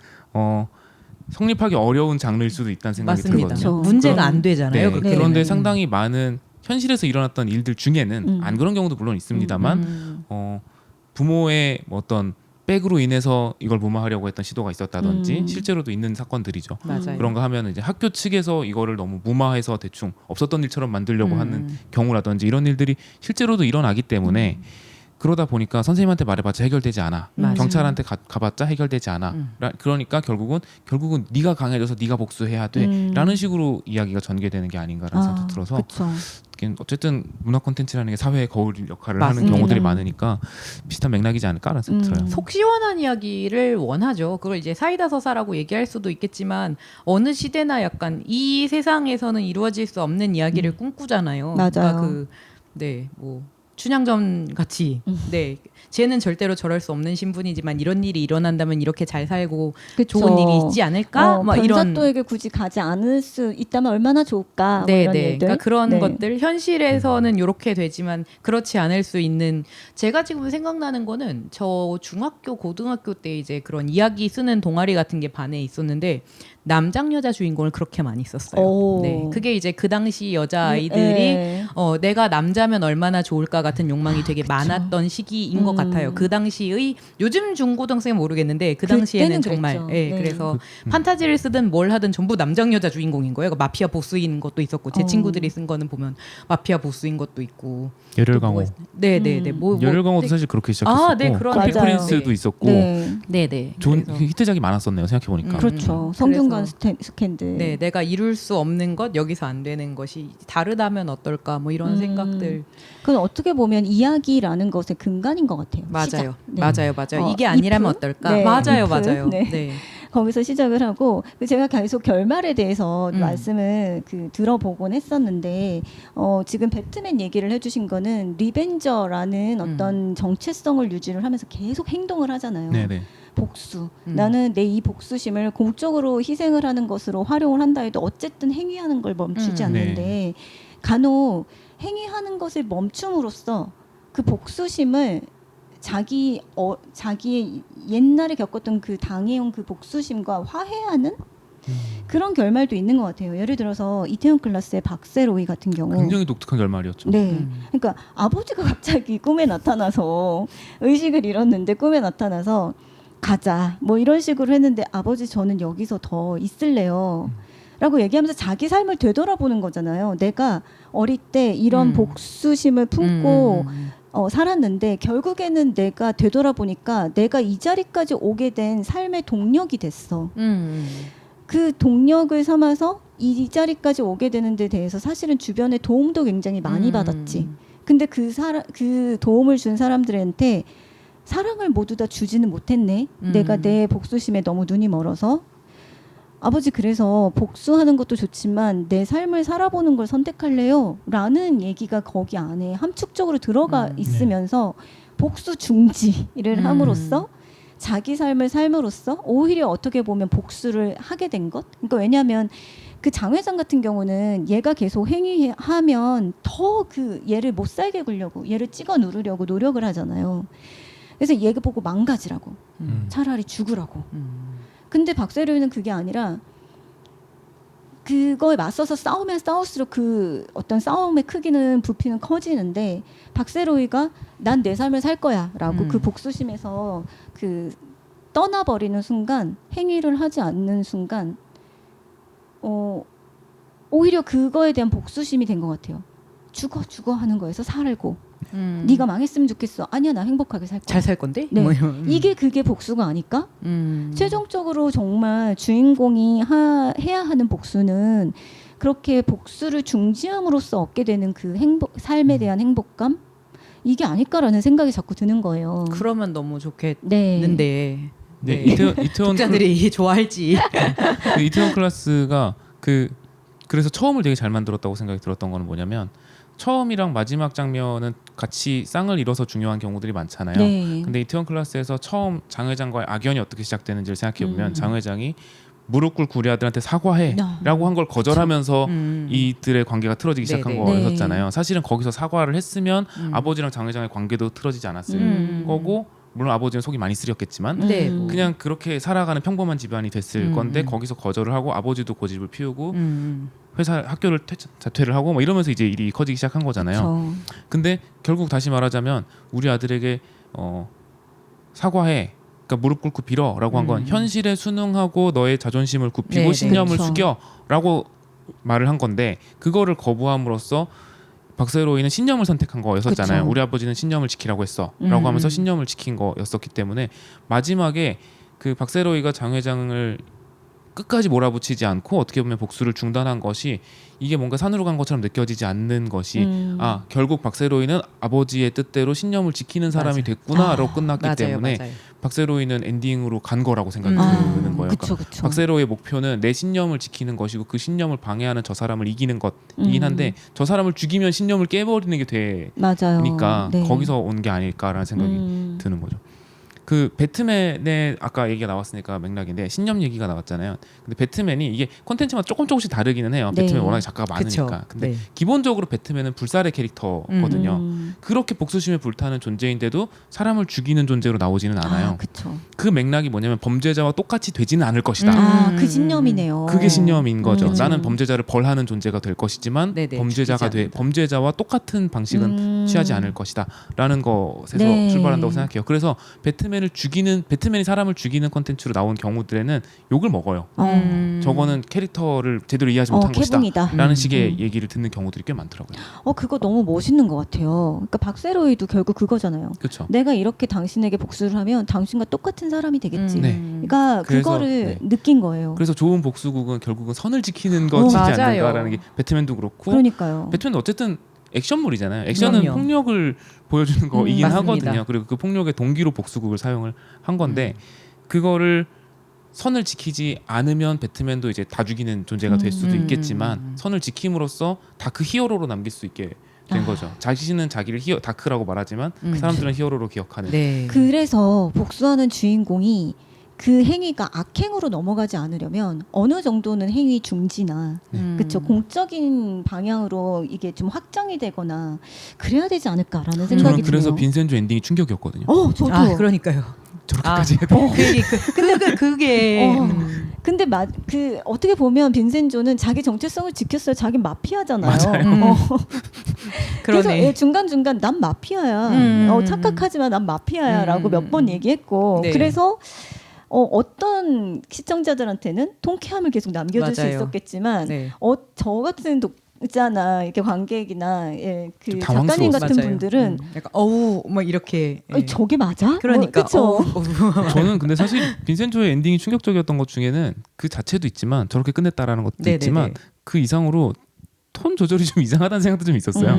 성립하기 어려운 장르일 수도 있다는 생각이 맞습니다. 들거든요. 그렇죠. 문제가 그런- 안 되잖아요. 네, 그렇게 네. 그런데 되면. 상당히 많은 현실에서 일어났던 일들 중에는 안 그런 경우도 물론 있습니다만 부모의 뭐 어떤 백으로 인해서 이걸 무마하려고 했던 시도가 있었다든지 실제로도 있는 사건들이죠. 맞아요. 그런가 하면 이제 학교 측에서 이거를 너무 무마해서 대충 없었던 일처럼 만들려고 하는 경우라든지 이런 일들이 실제로도 일어나기 때문에 그러다 보니까 선생님한테 말해봤자 해결되지 않아. 맞아요. 경찰한테 가봤자 해결되지 않아. 그러니까 결국은 네가 강해져서 네가 복수해야 돼라는 식으로 이야기가 전개되는 게 아닌가라는 생각도 들어서 그쵸. 어쨌든 문화 콘텐츠라는 게 사회의 거울 역할을 맞습니다. 하는 경우들이 많으니까 비슷한 맥락이지 않을까라는 생각이 들어요. 속 시원한 이야기를 원하죠. 그걸 이제 사이다 서사라고 얘기할 수도 있겠지만 어느 시대나 약간 이 세상에서는 이루어질 수 없는 이야기를 꿈꾸잖아요. 맞아요. 그러니까 뭐 춘향전 같이 네 쟤는 절대로 저럴 수 없는 신분이지만 이런 일이 일어난다면 이렇게 잘 살고 그쵸. 좋은 일이 있지 않을까? 막 이런 변사또에게 굳이 가지 않을 수 있다면 얼마나 좋을까? 뭐 네, 이런 네. 일들. 그러니까 그런 네. 것들 현실에서는 이렇게 되지만 그렇지 않을 수 있는 제가 지금 생각나는 거는 저 중학교 고등학교 때 이제 그런 이야기 쓰는 동아리 같은 게 반에 있었는데 남장 여자 주인공을 그렇게 많이 썼어요. 오. 네, 그게 이제 그 당시 여자 아이들이 네. 내가 남자면 얼마나 좋을까 같은 욕망이 되게 많았던 시기인 것 같아요. 그 당시의 요즘 중고등생은 모르겠는데 그 당시에는 그때는 정말 그랬죠. 예, 네. 그래서 판타지를 쓰든 뭘 하든 전부 남장 여자 주인공인 거예요. 그러니까 마피아 보스인 것도 있었고 제 친구들이 쓴 거는 보면 마피아 보스인 것도 있고 열혈강호. 네네네 열혈강호도 사실 그렇게 시작했었고 네, 그런 커피 맞아요. 프린스도 네. 있었고 네. 네네 좋은 그래서 히트작이 많았었네요. 생각해 보니까. 그렇죠. 그래서- 성균관 스캔들. 네, 내가 이룰 수 없는 것 여기서 안 되는 것이 다르다면 어떨까 뭐 이런 생각들 그건 어떻게 보면 이야기라는 것의 근간인 것 같아요. 맞아요, 시작. 네. 맞아요. 이게 아니라면 if? 어떨까? 네, 맞아요, if? 맞아요. 네. 네. 거기서 시작을 하고 제가 계속 결말에 대해서 음. 말씀을 들어보곤 했었는데 지금 배트맨 얘기를 해주신 거는 리벤저라는 어떤 정체성을 유지를 하면서 계속 행동을 하잖아요. 네네. 복수. 나는 내 이 복수심을 공적으로 희생을 하는 것으로 활용을 한다 해도 어쨌든 행위하는 걸 멈추지 않는데 간혹 행위하는 것을 멈춤으로써 그 복수심을 자기의 옛날에 겪었던 그 당해온 그 복수심과 화해하는 그런 결말도 있는 것 같아요. 예를 들어서 이태원 클라스의 박세로이 같은 경우 굉장히 독특한 결말이었죠. 네. 그러니까 아버지가 갑자기 꿈에 나타나서 의식을 잃었는데 꿈에 나타나서 가자 뭐 이런 식으로 했는데 아버지 저는 여기서 더 있을래요. 라고 얘기하면서 자기 삶을 되돌아보는 거잖아요. 내가 어릴 때 이런 복수심을 품고 살았는데 결국에는 내가 되돌아보니까 내가 이 자리까지 오게 된 삶의 동력이 됐어. 그 동력을 삼아서 이 자리까지 오게 되는 데 대해서 사실은 주변의 도움도 굉장히 많이 받았지. 근데 그 도움을 준 사람들한테 사랑을 모두 다 주지는 못했네. 내가 내 복수심에 너무 눈이 멀어서. 아버지 그래서 복수하는 것도 좋지만 내 삶을 살아보는 걸 선택할래요? 라는 얘기가 거기 안에 함축적으로 들어가 있으면서 복수 중지를 함으로써 자기 삶을 삶으로써 오히려 어떻게 보면 복수를 하게 된 것. 그러니까 왜냐하면 그 장 회장 같은 경우는 얘가 계속 행위하면 더 얘를 못 살게 굴려고 얘를 찍어 누르려고 노력을 하잖아요. 그래서 얘가 보고 망가지라고 차라리 죽으라고. 근데 박세로이는 그게 아니라 그거에 맞서서 싸우면 싸울수록 그 어떤 싸움의 크기는 부피는 커지는데 박세로이가 난 내 삶을 살 거야라고 그 복수심에서 떠나버리는 순간 행위를 하지 않는 순간 오히려 그거에 대한 복수심이 된 것 같아요. 죽어 하는 거에서 살고 네가 망했으면 좋겠어. 아니야 나 행복하게 살 거야. 잘 살 건데? 네. 뭐 이런. 그게 복수가 아닐까? 최종적으로 정말 주인공이 해야 하는 복수는 그렇게 복수를 중지함으로써 얻게 되는 그 삶에 대한 행복감? 이게 아닐까라는 생각이 자꾸 드는 거예요. 그러면 너무 좋겠는데. 네. 네. 이태원 독자들이 좋아할지. 그 이태원 클라스가 그래서 처음을 되게 잘 만들었다고 생각이 들었던 거는 뭐냐면 처음이랑 마지막 장면은 같이 쌍을 이뤄서 중요한 경우들이 많잖아요. 네. 근데 이태원 클라스에서 처음 장 회장과의 악연이 어떻게 시작되는지를 생각해 보면 장 회장이 무릎 꿇고 우리 아들한테 사과해라고 한 걸 거절하면서 이들의 관계가 틀어지기 시작한 네네. 거였잖아요. 사실은 거기서 사과를 했으면 아버지랑 장 회장의 관계도 틀어지지 않았을 거고 물론 아버지는 속이 많이 쓰렸겠지만 네. 그냥 그렇게 살아가는 평범한 집안이 됐을 건데 거기서 거절을 하고 아버지도 고집을 피우고 회사 학교를 자퇴를 하고 뭐 이러면서 이제 일이 커지기 시작한 거잖아요. 그쵸. 근데 결국 다시 말하자면 우리 아들에게 사과해. 그러니까 무릎 꿇고 빌어라고 한 건 현실에 순응하고 너의 자존심을 굽히고 네, 네. 신념을 그렇죠. 숙여라고 말을 한 건데 그거를 거부함으로써 박세로이는 신념을 선택한 거였었잖아요. 그쵸. 우리 아버지는 신념을 지키라고 했어라고 하면서 신념을 지킨 거였었기 때문에 마지막에 그 박세로이가 장 회장을 끝까지 몰아붙이지 않고 어떻게 보면 복수를 중단한 것이 이게 뭔가 산으로 간 것처럼 느껴지지 않는 것이 결국 박세로이는 아버지의 뜻대로 신념을 지키는 사람이 맞아요. 됐구나로 끝났기 맞아요, 때문에 맞아요. 박세로이는 엔딩으로 간 거라고 생각이 드는 거예요. 그쵸, 그러니까 그쵸. 박세로이의 목표는 내 신념을 지키는 것이고 그 신념을 방해하는 저 사람을 이기는 것이긴 한데 저 사람을 죽이면 신념을 깨버리는 게 맞아요. 되니까 네. 거기서 온 게 아닐까라는 생각이 드는 거죠. 그 배트맨의 아까 얘기가 나왔으니까 맥락인데 신념 얘기가 나왔잖아요. 근데 배트맨이 이게 콘텐츠마다 조금씩 다르기는 해요. 네. 배트맨 워낙에 작가가 그쵸. 많으니까. 근데 네. 기본적으로 배트맨은 불살의 캐릭터거든요. 그렇게 복수심에 불타는 존재인데도 사람을 죽이는 존재로 나오지는 않아요. 그쵸. 그 맥락이 뭐냐면 범죄자와 똑같이 되지는 않을 것이다. 그 신념이네요. 그게 신념인 거죠. 그쵸. 나는 범죄자를 벌하는 존재가 될 것이지만 네네, 범죄자가 죽이지 않는다. 범죄자와 똑같은 방식은 취하지 않을 것이다라는 것에서 네. 출발한다고 생각해요. 그래서 배트맨이 사람을 죽이는 콘텐츠로 나온 경우들에는 욕을 먹어요. 저거는 캐릭터를 제대로 이해하지 못한 캐붕이다. 것이다라는 식의 얘기를 듣는 경우들이 꽤 많더라고요. 그거 너무 멋있는 것 같아요. 그러니까 박세로이도 결국 그거잖아요. 그렇죠. 내가 이렇게 당신에게 복수를 하면 당신과 똑같은 사람이 되겠지. 네. 그러니까 그래서, 그거를 네. 느낀 거예요. 그래서 좋은 복수국은 결국은 선을 지키는 것이지 맞아요. 않는가라는 게 배트맨도 그렇고 그러니까요. 배트맨도 어쨌든 액션물이잖아요. 액션은 그럼요. 폭력을 보여주는 거이긴 맞습니다. 하거든요. 그리고 그 폭력의 동기로 복수국을 사용을 한 건데 그거를 선을 지키지 않으면 배트맨도 이제 다 죽이는 존재가 될 수도 있겠지만 선을 지킴으로써 다크 히어로로 남길 수 있게 된 거죠. 자신은 자기를 다크라고 말하지만 사람들은 히어로로 기억하는. 네. 그래서 복수하는 주인공이 그 행위가 악행으로 넘어가지 않으려면 어느 정도는 행위 중지나 그쵸 공적인 방향으로 이게 좀 확장이 되거나 그래야 되지 않을까라는 생각이 저는 드네요. 그래서 빈센조 엔딩이 충격이었거든요. 저도. 그러니까요. 저렇게까지 해야 돼. 근데 그게 근데 그 어떻게 보면 빈센조는 자기 정체성을 지켰어요. 자기 마피아잖아요. 그래서 그러네. 중간 중간 난 마피아야. 착각하지만 난 마피아야라고 몇 번 얘기했고 네. 그래서. 어떤 시청자들한테는 통쾌함을 계속 남겨줄 수 맞아요. 있었겠지만 네. 저 같은 독자나 이렇게 관객이나 그 좀 작가님 같은 맞아요. 분들은 약간 막 이렇게 저게 맞아? 그러니까 그쵸? 저는 근데 사실 빈센조의 엔딩이 충격적이었던 것 중에는 그 자체도 있지만 저렇게 끝냈다라는 것도 네네네. 있지만 그 이상으로 톤 조절이 좀 이상하다는 생각도 좀 있었어요.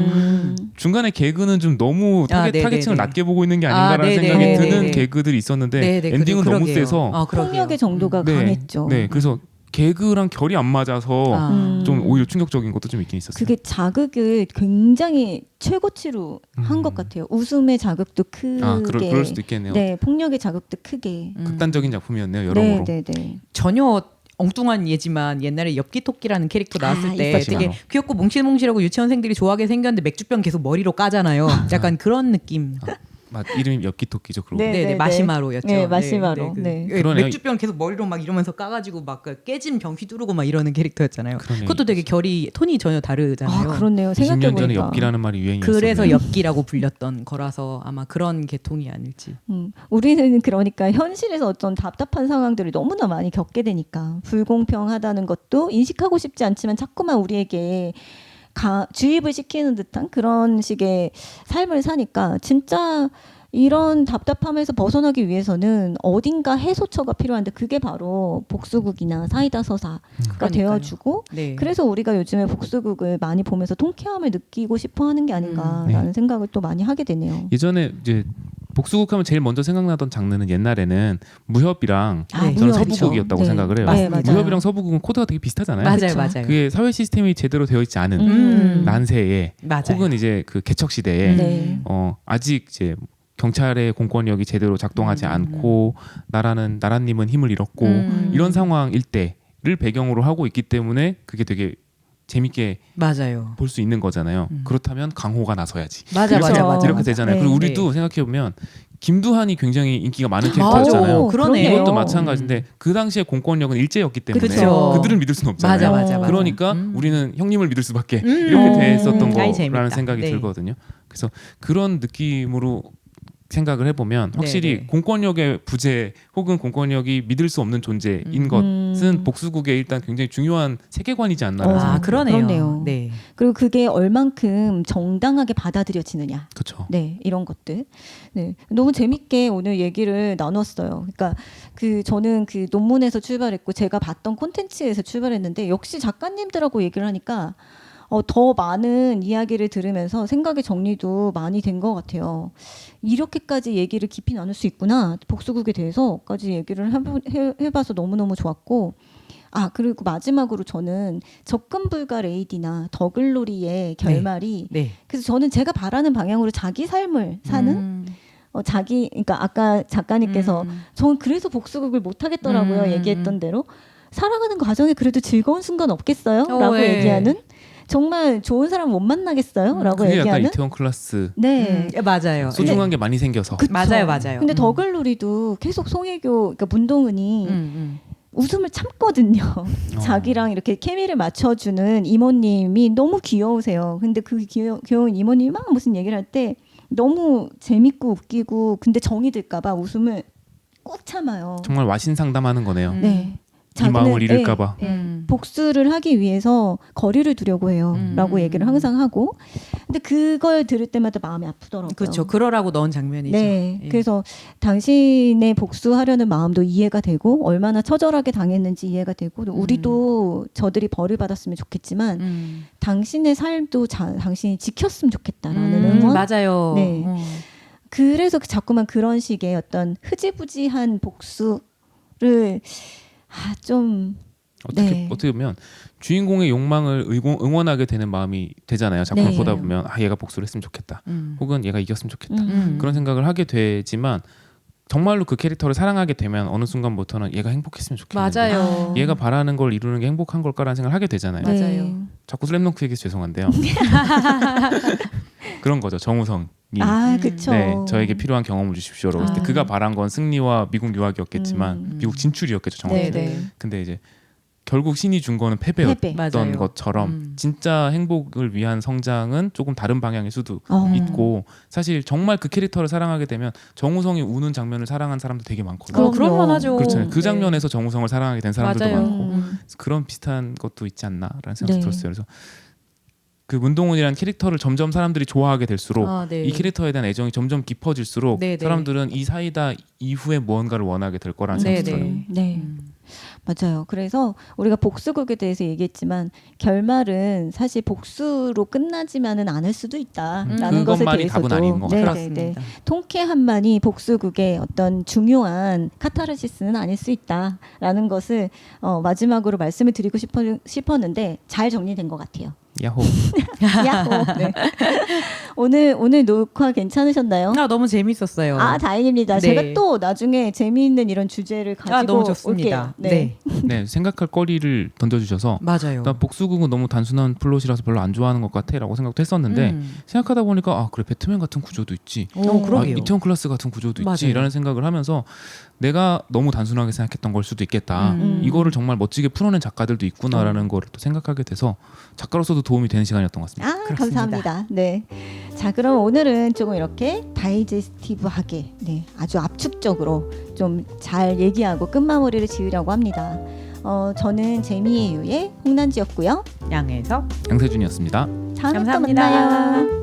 중간에 개그는 좀 너무 타겟층을 낮게 보고 있는 게 아닌가라는 생각이 드는 개그들이 있었는데 엔딩은 너무 세서 폭력의 정도가 강했죠. 네, 그래서 개그랑 결이 안 맞아서 좀 오히려 충격적인 것도 좀 있긴 있었어요. 그게 자극을 굉장히 최고치로 한 것 같아요. 웃음의 자극도 크게, 그럴 수도 있겠네요. 네, 폭력의 자극도 크게. 극단적인 작품이었네요, 여러모로. 네. 전혀 엉뚱한 예지만 옛날에 엽기토끼라는 캐릭터 나왔을 때 있었죠. 되게 귀엽고 몽실몽실하고 유치원생들이 좋아하게 생겼는데 맥주병 계속 머리로 까잖아요. 약간 그런 느낌. 이름이 엽기토끼죠. 그러고. 네. 마시마로였죠. 네, 마시마로. 네. 그러네요. 맥주병 계속 머리로 막 이러면서 까가지고 막 깨진 병 휘두르고 막 이러는 캐릭터였잖아요. 그러네요. 그것도 되게 톤이 전혀 다르잖아요. 그렇네요. 20년 전에 생각해보니까. 엽기라는 말이 유행이었어요. 그래서 엽기라고 불렸던 거라서 아마 그런 계통이 아닐지. 우리는 그러니까 현실에서 어떤 답답한 상황들을 너무나 많이 겪게 되니까 불공평하다는 것도 인식하고 싶지 않지만 자꾸만 우리에게 주입을 시키는 듯한 그런 식의 삶을 사니까 진짜 이런 답답함에서 벗어나기 위해서는 어딘가 해소처가 필요한데 그게 바로 복수국이나 사이다 서사가 되어주고 네. 그래서 우리가 요즘에 복수국을 많이 보면서 통쾌함을 느끼고 싶어하는 게 아닌가라는 생각을 또 많이 하게 되네요. 예전에 이제 복수국 하면 제일 먼저 생각나던 장르는 옛날에는 무협이랑 저는 서부국이었다고 생각을 해요. 맞아요. 무협이랑 서부국은 코드가 되게 비슷하잖아요. 맞아요. 그게 사회 시스템이 제대로 되어 있지 않은 난세에 맞아요. 혹은 이제 그 개척 시대에 네. 아직 이제 경찰의 공권력이 제대로 작동하지 않고 나라님은 힘을 잃었고 이런 상황일 때를 배경으로 하고 있기 때문에 그게 되게 재밌게 맞아요. 볼 수 있는 거잖아요. 그렇다면 강호가 나서야지. 맞아, 이렇게, 맞아. 이렇게 되잖아요. 네. 그리고 우리도 생각해 보면 김두한이 굉장히 인기가 많은 캐릭터였잖아요. 오, 그러네요. 이것도 마찬가지인데 그 당시에 공권력은 일제였기 때문에 그쵸. 그들을 믿을 수는 없잖아요. 맞아. 그러니까 우리는 형님을 믿을 수밖에 이렇게 됐었던 아이, 거라는 재밌다. 생각이 네. 들거든요. 그래서 그런 느낌으로 생각을 해보면 확실히 네네. 공권력의 부재 혹은 공권력이 믿을 수 없는 존재인 것은 복수국의 일단 굉장히 중요한 세계관이지 않나라는 생각이 그러네요. 그러네요. 네. 그리고 그게 얼만큼 정당하게 받아들여지느냐. 그렇죠. 네, 이런 것들. 네, 너무 재밌게 오늘 얘기를 나눴어요. 그러니까 저는 그 논문에서 출발했고 제가 봤던 콘텐츠에서 출발했는데 역시 작가님들하고 얘기를 하니까 더 많은 이야기를 들으면서 생각의 정리도 많이 된 것 같아요. 이렇게까지 얘기를 깊이 나눌 수 있구나. 복수국에 대해서까지 얘기를 해봐서 너무너무 좋았고 그리고 마지막으로 저는 접근 불가 레이디나 더글로리의 결말이 네. 그래서 저는 제가 바라는 방향으로 자기 삶을 사는 그러니까 아까 작가님께서 저는 그래서 복수국을 못 하겠더라고요. 얘기했던 대로 살아가는 과정에 그래도 즐거운 순간 없겠어요? 라고 네. 얘기하는 정말 좋은 사람 못 만나겠어요? 라고 그게 약간 얘기하는 이태원 클라스 네. 맞아요. 소중한 게 많이 생겨서 그쵸. 맞아요. 근데 더글로리도 계속 송혜교 그러니까 문동은이 웃음을 참거든요. 자기랑 이렇게 케미를 맞춰주는 이모님이 너무 귀여우세요. 근데 그 귀여운 이모님이 막 무슨 얘기를 할 때 너무 재밌고 웃기고 근데 정이 들까봐 웃음을 꾹 참아요. 정말 와신 상담하는 거네요. 네. 이 마음을 잃을까봐. 복수를 하기 위해서 거리를 두려고 해요. 라고 얘기를 항상 하고. 근데 그걸 들을 때마다 마음이 아프더라고요. 그렇죠. 그러라고 넣은 장면이죠. 네. 예. 그래서 당신의 복수하려는 마음도 이해가 되고 얼마나 처절하게 당했는지 이해가 되고 우리도 저들이 벌을 받았으면 좋겠지만 당신의 삶도 당신이 지켰으면 좋겠다라는 응원. 맞아요. 네. 그래서 자꾸만 그런 식의 어떤 흐지부지한 복수를 좀 어떻게 보면 주인공의 욕망을 응원하게 되는 마음이 되잖아요. 작품을 네. 보다 보면 얘가 복수를 했으면 좋겠다. 혹은 얘가 이겼으면 좋겠다. 그런 생각을 하게 되지만 정말로 그 캐릭터를 사랑하게 되면 어느 순간부터는 얘가 행복했으면 좋겠는데 맞아요. 얘가 바라는 걸 이루는 게 행복한 걸까라는 생각을 하게 되잖아요. 맞아요. 자꾸 슬램덩크 얘기해서 죄송한데요. 그런 거죠. 정우성이 그쵸. 네, 저에게 필요한 경험을 주십시오라고 했을 때 그가 바란 건 승리와 미국 유학이었겠지만 미국 진출이었겠죠. 정확히. 네. 근데 이제 결국 신이 준 거는 패배였던 맞아요. 것처럼 진짜 행복을 위한 성장은 조금 다른 방향일 수도 있고 사실 정말 그 캐릭터를 사랑하게 되면 정우성이 우는 장면을 사랑한 사람도 되게 많거든요. 그럴만 하죠. 그렇잖아요. 그 네. 장면에서 정우성을 사랑하게 된 사람들도 맞아요. 많고 그런 비슷한 것도 있지 않나라는 생각이 네. 들었어요. 그래서 그 문동은이라는 캐릭터를 점점 사람들이 좋아하게 될수록 네. 이 캐릭터에 대한 애정이 점점 깊어질수록 네, 네. 사람들은 이 사이다 이후에 무언가를 원하게 될 거라는 네, 생각이 들어요. 네. 맞아요. 그래서 우리가 복수극에 대해서 얘기했지만 결말은 사실 복수로 끝나지만은 않을 수도 있다라는 것에 그것만이 대해서도 답은 아닌 것 같아요. 그렇습니다. 통쾌함만이 복수극의 어떤 중요한 카타르시스는 아닐 수 있다라는 것을 마지막으로 말씀을 드리고 싶었는데 잘 정리된 것 같아요. 야호. 야호. 네. 오늘 녹화 괜찮으셨나요? 너무 재밌었어요. 다행입니다. 네. 제가 또 나중에 재미있는 이런 주제를 가지고 너무 좋습니다. 올게요. 네. 네, 생각할 거리를 던져주셔서 맞아요. 나 복수극은 너무 단순한 플롯이라서 별로 안 좋아하는 것 같아라고 생각도 했었는데 생각하다 보니까 그래 배트맨 같은 구조도 있지. 그러게요. 이태원 클라스 같은 구조도 맞아요. 있지라는 생각을 하면서 내가 너무 단순하게 생각했던 걸 수도 있겠다. 이거를 정말 멋지게 풀어낸 작가들도 있구나라는 거를 또 생각하게 돼서 작가로서도 도움이 되는 시간이었던 것 같습니다. 그렇습니다. 감사합니다. 네. 자, 그럼 오늘은 조금 이렇게 다이제스티브하게, 아주 압축적으로 좀 잘 얘기하고 끝마무리를 지으려고 합니다. 저는 재미의 유의 홍난지였고요. 양해석 양세준이었습니다. 다음에 또 감사합니다. 만나요.